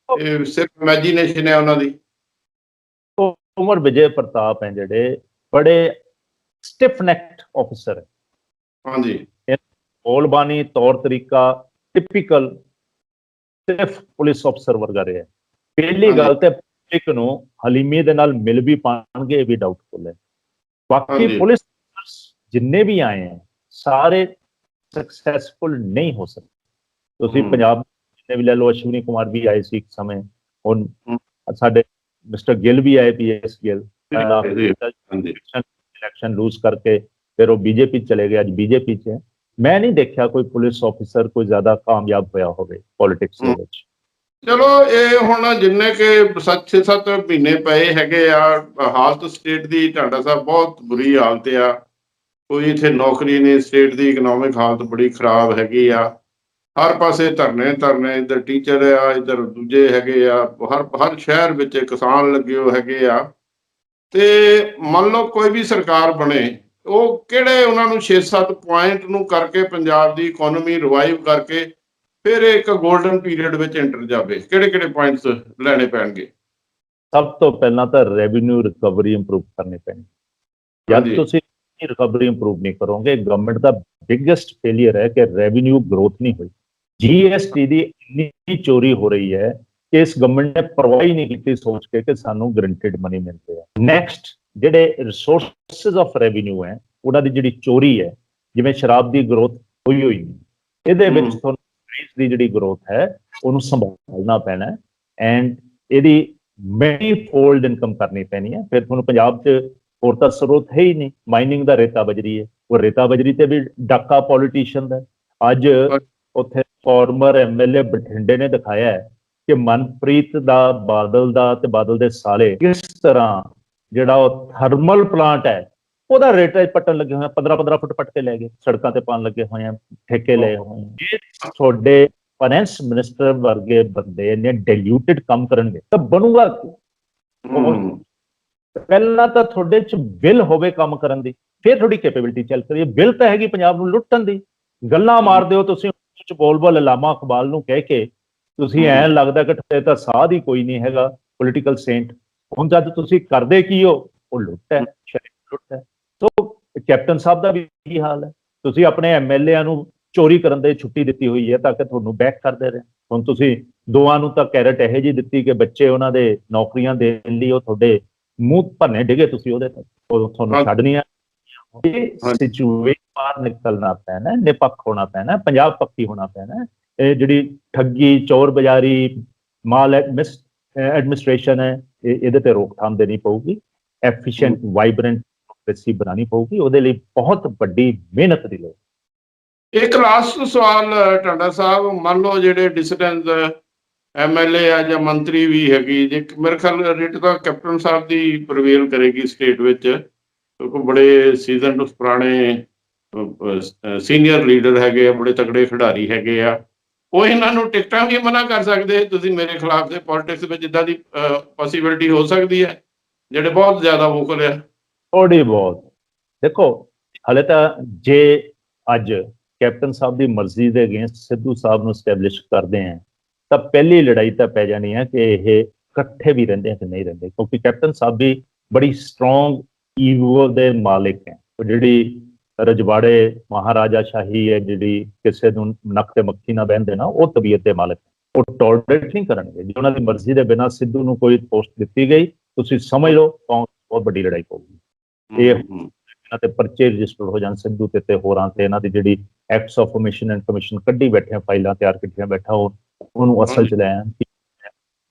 ਸਿਰਫ ਇਮੈਜੀਨੇਸ਼ਨ ਹੈ ਉਹਨਾਂ ਦੀ। ਕੰਵਰ ਵਿਜੇ ਪ੍ਰਤਾਪ ਹੈ ਜਿਹੜੇ ਬੜੇ ਸਟਿਫ ਨੈਕਡ ਆਫਿਸਰ ਹੈ। ਹਾਂਜੀ। ਬੋਲਬਾਨੀ, ਤੌਰ ਤਰੀਕਾ ਟਿਪੀਕਲ ਸਿਰਫ ਪੁਲਿਸ ਅਫਸਰ ਵਰਗਾ ਰਿਹਾ। ਪਹਿਲੀ ਗੱਲ ਤੇ ਪਬਲਿਕ ਨੂੰ ਹਲੀਮੀ ਦੇ ਨਾਲ ਮਿਲ ਵੀ ਪਾਣਗੇ, ਇਹ ਵੀ ਡਾਊਟਫੁਲ ਹੈ। ਬਾਕੀ ਪੁਲਿਸ ਜਿੰਨੇ ਵੀ ਆਏ ਹੈ ਸਾਰੇ ਸਕਸੈਸਫੁਲ ਨਹੀਂ ਹੋ ਸਕਦੇ। ਤੁਸੀਂ ਪੰਜਾਬ ਜਿੰਨੇ ਵੀ ਲੈ ਲਓ, ਅਸ਼ਵਨੀ ਕੁਮਾਰ ਵੀ ਆਏ ਸੀ ਇੱਕ ਸਮੇਂ, ਹੁਣ ਸਾਡੇ ਮਿਸਟਰ ਗਿੱਲ ਵੀ ਆਏ, PS ਗਿੱਲ, ਇਲੈਕਸ਼ਨ ਲੂਜ਼ ਕਰਕੇ ਫਿਰ ਉਹ BJP ਚਲੇ ਗਏ, ਅੱਜ BJP 'ਚ ਹੈ। ਮੈਂ ਨਹੀਂ ਦੇਖਿਆ ਕੋਈ ਪੁਲਿਸ ਆਫਿਸਰ ਕੋਈ ਜ਼ਿਆਦਾ ਕਾਮਯਾਬ ਹੋਇਆ ਹੋਵੇ ਪੋਲਿਟਿਕਸ ਦੇ ਵਿੱਚ। ਚਲੋ ਇਹ ਹੁਣ ਜਿੰਨੇ ਕਿ 6-7 ਮਹੀਨੇ ਪਏ ਹੈਗੇ ਆ, ਹਾਲਤ ਸਟੇਟ ਦੀ ਢਾਂਡਾ ਸਾਹਿਬ ਬਹੁਤ ਬੁਰੀ ਹਾਲਤ ਆ। ਕੋਈ ਇੱਥੇ ਨੌਕਰੀ ਨਹੀਂ, ਸਟੇਟ ਦੀ ਇਕਨੋਮਿਕ ਹਾਲਤ ਬੜੀ ਖਰਾਬ ਹੈਗੀ ਆ। ਹਰ ਪਾਸੇ ਧਰਨੇ, ਇੱਧਰ ਟੀਚਰ ਆ, ਇੱਧਰ ਦੂਜੇ ਹੈਗੇ ਆ, ਹਰ ਸ਼ਹਿਰ ਵਿੱਚ ਕਿਸਾਨ ਲੱਗੇ ਹੋ ਹੈਗੇ ਆ। ਤੇ ਮੰਨ ਲਓ ਕੋਈ ਵੀ ਸਰਕਾਰ ਬਣੇ, ਉਹ ਕਿਹੜੇ ਉਹਨਾਂ ਨੂੰ 6-7 ਪੁਆਇੰਟ ਨੂੰ ਕਰਕੇ ਪੰਜਾਬ ਦੀ ਇਕੋਨਮੀ ਰਿਵਾਈਵ ਕਰਕੇ ਫਿਰ ਇੱਕ ਗੋਲਡਨ ਪੀਰੀਅਡ ਵਿੱਚ ਐਂਟਰ ਜਾਵੇ, ਕਿਹੜੇ ਪੁਆਇੰਟਸ ਲੈਣੇ ਪੈਣਗੇ? ਸਭ ਤੋਂ ਪਹਿਲਾਂ ਤਾਂ ਰੈਵਨਿਊ ਰਿਕਵਰੀ ਇੰਪਰੂਵ ਕਰਨੀ ਪੈਣੀ। ਜਦ ਤੁਸੀਂ ਰਿਕਵਰੀ ਇੰਪਰੂਵ ਨਹੀਂ ਕਰੋਗੇ, ਗਵਰਨਮੈਂਟ ਦਾ ਬਿਗੇਸਟ ਫੇਲਿਅਰ ਹੈ ਕਿ ਰੈਵਨਿਊ ਗਰੋਥ ਨਹੀਂ ਹੋਈ। GST ਦੀ ਇੰਨੀ ਚੋਰੀ ਹੋ ਰਹੀ ਹੈ ਕਿ ਇਸ ਗਵਰਨਮੈਂਟ ਨੇ ਪਰਵਾਹ ਹੀ ਨਹੀਂ ਕੀਤੀ ਸੋਚ ਕੇ ਕਿ ਸਾਨੂੰ ਗਰੰਟਿਡ ਮਨੀ ਮਿਲਦੇ ਆ। ਨੈਕਸਟ ਜਿਹੜੇ ਰਿਸੋਰਸਿਸ ਆਫ ਰੈਵਨਿਊ ਹੈ, ਉਹਨਾਂ ਦੀ ਜਿਹੜੀ ਚੋਰੀ ਹੈ, ਜਿਵੇਂ ਸ਼ਰਾਬ ਦੀ ਗਰੋਥ ਹੋਈ ਨਹੀਂ, ਇਹਦੇ ਵਿੱਚ ਤੁਹਾਨੂੰ ਦੀ ਜਿਹੜੀ ਗਰੋਥ ਹੈ ਉਹਨੂੰ ਸੰਭਾਲਣਾ ਪੈਣਾ ਐਂਡ ਇਹਦੀ ਮੈਨੀ ਫੋਲਡ ਇਨਕਮ ਕਰਨੀ ਪੈਣੀ ਹੈ। ਫਿਰ ਤੁਹਾਨੂੰ ਪੰਜਾਬ 'ਚ ਹੋਰ ਤਾਂ ਸਰੋਤ ਹੈ ਹੀ ਨਹੀਂ। ਮਾਈਨਿੰਗ ਦਾ ਰੇਤਾ ਬਜਰੀ ਹੈ, ਉਹ ਰੇਤਾ ਬਜਰੀ ਤੇ ਵੀ ਡਾਕਾ ਪੋਲੀਟੀਸ਼ੀਅਨ ਦਾ। ਅੱਜ ਉੱਥੇ ਫਾਰਮਰ MLA ਬਠਿੰਡੇ ਨੇ ਦਿਖਾਇਆ ਹੈ ਕਿ ਮਨਪ੍ਰੀਤ ਦਾ, ਬਾਦਲ ਦਾ ਤੇ ਬਾਦਲ ਦੇ ਸਾਲੇ ਕਿਸ ਤਰ੍ਹਾਂ ਜਿਹੜਾ ਉਹ ਥਰਮਲ ਪਲਾਂਟ ਹੈ ਉਹਦਾ ਰੇਟ ਪੱਟਣ ਲੱਗੇ ਹੋਏ, 15-15 ਫੁੱਟ ਪੱਟ ਕੇ ਲੈ ਗਏ, ਸੜਕਾਂ ਤੇ ਪਾਉਣ ਲੱਗੇ ਹੋਏ ਆ, ਠੇਕੇ ਲਏ ਹੋਏ। ਜੇ ਤੁਹਾਡੇ ਫਾਈਨੈਂਸ ਮਿਨਿਸਟਰ ਵਰਗੇ ਬੰਦੇ ਨੇ ਡਿਲੂਟਡ ਕੰਮ ਕਰਨਗੇ ਤਾਂ ਬਣੂਗਾ। ਪਹਿਲਾਂ ਤਾਂ ਤੁਹਾਡੇ 'ਚ ਬਿੱਲ ਹੋਵੇ ਕੰਮ ਕਰਨ ਦੀ, ਫਿਰ ਤੁਹਾਡੀ ਕੈਪੇਬਿਲਿਟੀ ਚੱਲ ਕਰੀਏ। ਬਿੱਲ ਤਾਂ ਹੈਗੀ ਪੰਜਾਬ ਨੂੰ ਲੁੱਟਣ ਦੀ। ਗੱਲਾਂ ਮਾਰਦੇ ਹੋ ਤੁਸੀਂ ਬੋਲ ਅਲਾਮਾ ਇਕਬਾਲ ਨੂੰ ਕਹਿ ਕੇ, ਤੁਸੀਂ ਐਂ ਲੱਗਦਾ ਕਿ ਤਾਂ ਸਾਧ ਹੀ ਕੋਈ ਨਹੀਂ ਹੈਗਾ ਪੋਲੀਟੀਕਲ ਸੇਂਟ। ਹੁਣ ਜਦ ਤੁਸੀਂ ਕਰਦੇ ਕੀ ਹੋ, ਉਹ ਲੁੱਟ ਹੈ, ਲੁੱਟ ਹੈ। ਸੋ ਕੈਪਟਨ ਸਾਹਿਬ ਦਾ ਵੀ ਇਹੀ ਹਾਲ ਹੈ। ਤੁਸੀਂ ਆਪਣੇ MLA ਨੂੰ ਚੋਰੀ ਕਰਨ ਦੇ ਛੁੱਟੀ ਦਿੱਤੀ ਹੋਈ ਹੈ ਤਾਂ ਕਿ ਤੁਹਾਨੂੰ ਬੈਕ ਕਰਦੇ ਰਹੇ। ਹੁਣ ਤੁਸੀਂ ਦੋਵਾਂ ਨੂੰ ਤਾਂ ਕੈਰਟ ਇਹੋ ਜਿਹੀ ਦਿੱਤੀ ਕਿ ਬੱਚੇ ਉਹਨਾਂ ਦੇ ਨੌਕਰੀਆਂ ਦੇਣ ਲਈ ਉਹ ਤੁਹਾਡੇ ਮੂੰਹ ਭੰਨੇ ਡਿਗੇ, ਤੁਸੀਂ ਉਹਦੇ ਤੇ ਉਹ ਤੁਹਾਨੂੰ ਛੱਡਣੀ ਆ। ਇਹ ਸਿਚੁਏਸ਼ਨ ਬਾਹਰ ਨਿਕਲਣਾ ਪੈਣਾ, ਨਿਪੱਖ ਹੋਣਾ ਪੈਣਾ, ਪੰਜਾਬ ਪੱਖੀ ਹੋਣਾ ਪੈਣਾ। ਇਹ ਜਿਹੜੀ ਠੱਗੀ, ਚੋਰ ਬਜ਼ਾਰੀ, ਮਾਲ ਐਡਮਿਨਿਸਟ੍ਰੇਸ਼ਨ ਹੈ, ਇਹਦੇ ਤੇ ਰੋਕਥਾਮ ਦੇਣੀ ਪਊਗੀ। ਐਫੀਸ਼ੀਐਂਟ, ਵਾਈਬ੍ਰੈਂਟ ਬਣਾਉਣੀ ਪਊਗੀ। ਉਹਦੇ ਲਈ ਬਹੁਤ ਵੱਡੀ ਮਿਹਨਤ ਦੀ ਲੋੜ। ਇੱਕ ਲਾਸਟ ਸਵਾਲ ਟਾਂਡਾ ਸਾਹਿਬ, ਮੰਨ ਲਓ ਜਿਹੜੇ ਡਿਸੀਡੈਂਟ MLA ਆ ਜਾਂ ਮੰਤਰੀ ਵੀ ਹੈਗੀ, ਜੇ ਮੇਰੇ ਖਿਆਲ ਰਿਟ ਤਾਂ ਕੈਪਟਨ ਸਾਹਿਬ ਦੀ ਪ੍ਰਵੇਲ ਕਰੇਗੀ ਸਟੇਟ ਵਿੱਚ, ਕਿਉਂਕਿ ਬੜੇ ਸੀਜ਼ਨਡ ਪੁਰਾਣੇ ਸੀਨੀਅਰ ਲੀਡਰ ਹੈਗੇ ਆ, ਬੜੇ ਤਕੜੇ ਖਿਡਾਰੀ ਹੈਗੇ ਆ। ਉਹ ਇਹਨਾਂ ਨੂੰ ਟਿਕਟਾਂ ਵੀ ਮਨਾ ਕਰ ਸਕਦੇ ਤੁਸੀਂ ਮੇਰੇ ਖਿਲਾਫ ਦੇ ਪੋਲਿਟਿਕਸ ਵਿੱਚ, ਜਿੱਦਾਂ ਦੀ ਪੋਸੀਬਿਲਿਟੀ ਹੋ ਸਕਦੀ ਹੈ, ਜਿਹੜੇ ਬਹੁਤ ਜ਼ਿਆਦਾ ਵੋਕਲ ਆ। ਥੋੜੀ ਬਹੁਤ ਦੇਖੋ, ਹਲੇ ਤਾਂ ਜੇ ਅੱਜ ਕੈਪਟਨ ਸਾਹਿਬ ਦੀ ਮਰਜ਼ੀ ਦੇ ਅਗੇਂਸਟ ਸਿੱਧੂ ਸਾਹਿਬ ਨੂੰ ਸਟੈਬਲਿਸ਼ ਕਰਦੇ ਆ ਤਾਂ ਪਹਿਲੀ ਲੜਾਈ ਤਾਂ ਪੈ ਜਾਣੀ ਹੈ ਕਿ ਇਹ ਇਕੱਠੇ ਵੀ ਰਹਿੰਦੇ ਆ ਕਿ ਨਹੀਂ ਰਹਿੰਦੇ। ਕਿਉਂਕਿ ਕੈਪਟਨ ਸਾਹਿਬ ਵੀ ਬੜੀ ਸਟਰੋਂਗ ਈਗੋ ਦੇ ਮਾਲਿਕ ਹੈ। ਉਹ ਜਿਹੜੀ ਰਜਵਾੜੇ ਮਹਾਰਾਜਾ ਸ਼ਾਹੀ ਹੈ, ਜਿਹੜੀ ਕਿਸੇ ਨੂੰ ਨੱਕ ਤੇ ਮੱਖੀ ਨਾ ਬਹਿੰਦੇ ਨਾ, ਉਹ ਤਬੀਅਤ ਦੇ ਮਾਲਕ, ਉਹ ਟੋਲਰੇਟ ਨਹੀਂ ਕਰਨਗੇ। ਜੇ ਉਹਨਾਂ ਦੀ ਮਰਜ਼ੀ ਦੇ ਬਿਨਾਂ ਸਿੱਧੂ ਨੂੰ ਕੋਈ ਪੋਸਟ ਦਿੱਤੀ ਗਈ, ਤੁਸੀਂ ਸਮਝ ਲਓ ਬਹੁਤ ਵੱਡੀ ਲੜਾਈ ਪਊਗੀ। ਇਹ ਇਹਨਾਂ ਤੇ ਪਰਚੇ ਰਜਿਸਟਰ ਹੋ ਜਾਣ ਸਿੱਧੂ ਤੇ ਹੋਰਾਂ ਤੇ। ਇਹਨਾਂ ਦੀ ਜਿਹੜੀ ਐਕਟਸ ਆਫ ਓਮਿਸ਼ਨ ਐਂਡ ਕਮਿਸ਼ਨ ਕੱਢੀ ਬੈਠੇ, ਫਾਈਲਾਂ ਤਿਆਰ ਕੀਤੀਆਂ ਬੈਠਾ, ਉਹਨੂੰ ਅਸਲ ਚ ਲੈ ਆਣ।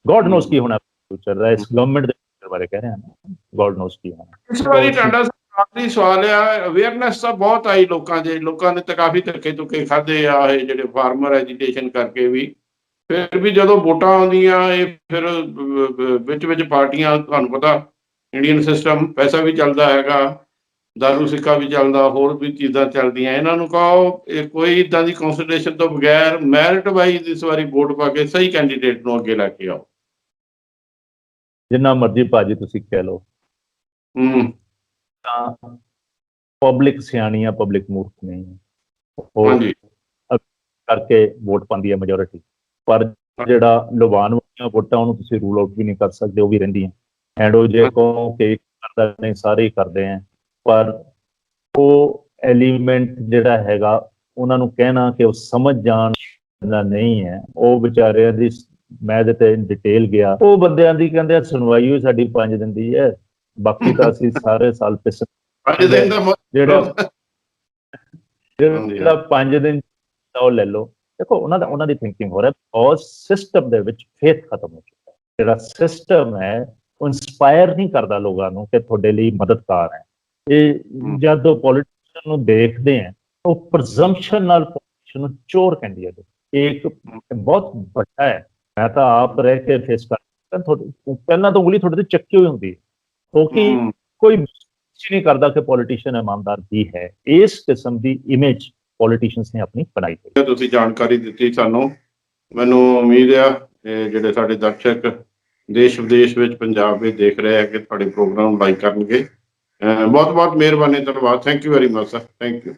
ਗੋਡ ਨੋਸ ਕੀ ਹੋਣਾ ਫਿਊਚਰ ਦਾ, ਇਸ ਗਵਰਨਮੈਂਟ ਦੇ ਫਿਊਚਰ ਬਾਰੇ ਕਹਿ ਰਹੇ ਹਾਂ, ਗੋਡ ਨੋਸ ਕੀ ਹੋਣਾ। ਇਸ ਵਾਰੀ ਟਾਂਡਾ ਆਖਰੀ ਸਵਾਲ ਆ, ਅਵੇਅਰਨੈਸ ਤਾਂ ਬਹੁਤ ਆਈ ਲੋਕਾਂ ਨੇ ਤਾਂ ਕਾਫੀ ਧੱਕੇ ਧੁੱਕੇ ਖਾਦੇ ਆ, ਇਹ ਜਿਹੜੇ ਫਾਰਮਰ ਐਜੀਟੇਸ਼ਨ ਕਰਕੇ ਵੀ। ਫਿਰ ਵੀ ਜਦੋਂ ਵੋਟਾਂ ਆਉਂਦੀਆਂ, ਇਹ ਫਿਰ ਵਿੱਚ ਪਾਰਟੀਆਂ, ਤੁਹਾਨੂੰ ਪਤਾ ਇੰਡੀਅਨ ਸਿਸਟਮ, ਪੈਸਾ ਵੀ ਚੱਲਦਾ ਹੈਗਾ, ਦਾਰੂ ਸਿੱਕਾ ਵੀ ਚੱਲਦਾ, ਹੋਰ ਵੀ ਚੀਜ਼ਾਂ ਚੱਲਦੀਆਂ। ਇਹਨਾਂ ਨੂੰ ਕਹੋ ਇਹ ਕੋਈ ਇੱਦਾਂ ਦੀ ਕੰਸੀਡਰੇਸ਼ਨ ਤੋਂ ਬਗੈਰ ਮੈਰਿਟ ਵਾਈਜ਼ ਇਸ ਵਾਰੀ ਵੋਟ ਪਾ ਕੇ ਸਹੀ ਕੈਂਡੀਡੇਟ ਨੂੰ ਅੱਗੇ ਲੈ ਕੇ ਆਓ। ਜਿੰਨਾ ਮਰਜ਼ੀ ਭਾਜੀ ਤੁਸੀਂ ਕਹਿ ਲਓ, ਤਾਂ ਪਬਲਿਕ ਸਿਆਣੀ ਆ, ਪਬਲਿਕ ਮੂਰਖ ਨਹੀਂ ਹੈ। ਉਹ ਕਰਕੇ ਵੋਟ ਪਾਉਂਦੀ ਹੈ ਮੈਜੋਰਿਟੀ, ਪਰ ਜਿਹੜਾ ਲੁਭਾਉਣ ਵਾਲੀਆਂ ਵੋਟਾਂ ਉਹਨੂੰ ਤੁਸੀਂ ਰੂਲ ਆਊਟ ਵੀ ਨਹੀਂ ਕਰ ਸਕਦੇ, ਉਹ ਵੀ ਰਹਿੰਦੀਆਂ। ਐਂਡ ਉਹ ਜੇ ਕਹੋ ਕਿ ਕਰਦਾ ਨਹੀਂ, ਸਾਰੇ ਹੀ ਕਰਦੇ ਆ, ਪਰ ਉਹ ਐਲੀਮੈਂਟ ਜਿਹੜਾ ਹੈਗਾ, ਉਹਨਾਂ ਨੂੰ ਕਹਿਣਾ ਕਿ ਉਹ ਸਮਝ ਜਾਣ ਨਾ ਨਹੀਂ ਹੈ, ਉਹ ਵਿਚਾਰਿਆਂ ਦੀ ਮੈਂ ਇਹਦੇ ਤੇ ਡਿਟੇਲ ਗਿਆ, ਉਹ ਬੰਦਿਆਂ ਦੀ ਕਹਿੰਦੇ ਸੁਣਵਾਈ ਹੋਈ ਸਾਡੀ 5 ਦਿਨ ਦੀ ਹੈ, ਬਾਕੀ ਤਾਂ ਅਸੀਂ ਸਾਰੇ ਸਾਲ ਪਿਸ ਅੱਜ ਦਿਨ ਦਾ ਜਿਹੜਾ 5 ਦਿਨ ਉਹ ਲੈ ਲਓ। ਦੇਖੋ ਉਹਨਾਂ ਦੀ ਥਿੰਕਿੰਗ ਹੋ ਰਿਹਾ, ਬਿਕੋਜ਼ ਸਿਸਟਮ ਦੇ ਵਿੱਚ ਫੇਥ ਖਤਮ ਹੋ ਚੁੱਕਾ ਹੈ। ਜਿਹੜਾ ਸਿਸਟਮ ਹੈ ਉਹ ਇਨਸਪਾਇਰ ਨਹੀਂ ਕਰਦਾ ਲੋਕਾਂ ਨੂੰ ਕਿ ਤੁਹਾਡੇ ਲਈ ਮਦਦਗਾਰ ਹੈ। ਇਹ ਜਦੋਂ ਪੋਲੀਟੀਸ਼ੀਅਨ ਨੂੰ ਦੇਖਦੇ ਆ ਉਹ ਪ੍ਰਜ਼ੰਪਸ਼ਨ ਨਾਲ ਪੋਲੀਟੀਸ਼ੀਅਨ ਨੂੰ ਚੋਰ ਕਹਿੰਦੀ ਹੈ। ਇੱਕ ਬਹੁਤ ਵੱਡਾ ਹੈ, ਮੈਂ ਤਾਂ ਆਪ ਰਹਿ ਕੇ ਫੇਸ ਕਰ, ਪਹਿਲਾਂ ਤਾਂ ਉਂਗਲੀ ਤੁਹਾਡੇ ਤੇ ਚੱਕੀ ਹੋਈ ਹੁੰਦੀ ਹੈ, ਕਿਉਂਕਿ ਕੋਈ ਨਹੀਂ ਕਰਦਾ ਕਿ ਪੋਲੀਟੀਸ਼ੀਅਨ ਇਮਾਨਦਾਰ ਵੀ ਹੈ। ਇਸ ਕਿਸਮ ਦੀ ਇਮੇਜ ਪੋਲੀਟੀਸ਼ੀਅਨਸ ਨੇ ਆਪਣੀ ਬਣਾਈ ਹੋਈ। ਤੁਸੀਂ ਜਾਣਕਾਰੀ ਦਿੱਤੀ ਸਾਨੂੰ, ਮੈਨੂੰ ਉਮੀਦ ਆ ਜਿਹੜੇ ਸਾਡੇ ਦਰਸ਼ਕ ਦੇਸ਼ ਵਿਦੇਸ਼ ਵਿੱਚ ਪੰਜਾਬ ਵਿੱਚ ਦੇਖ ਰਹੇ ਆ ਕਿ ਤੁਹਾਡੇ ਪ੍ਰੋਗਰਾਮ ਨੂੰ ਲਾਈਕ ਕਰਨਗੇ। ਬਹੁਤ ਬਹੁਤ ਮਿਹਰਬਾਨੀ, ਧੰਨਵਾਦ। Thank you very much sir. Thank you.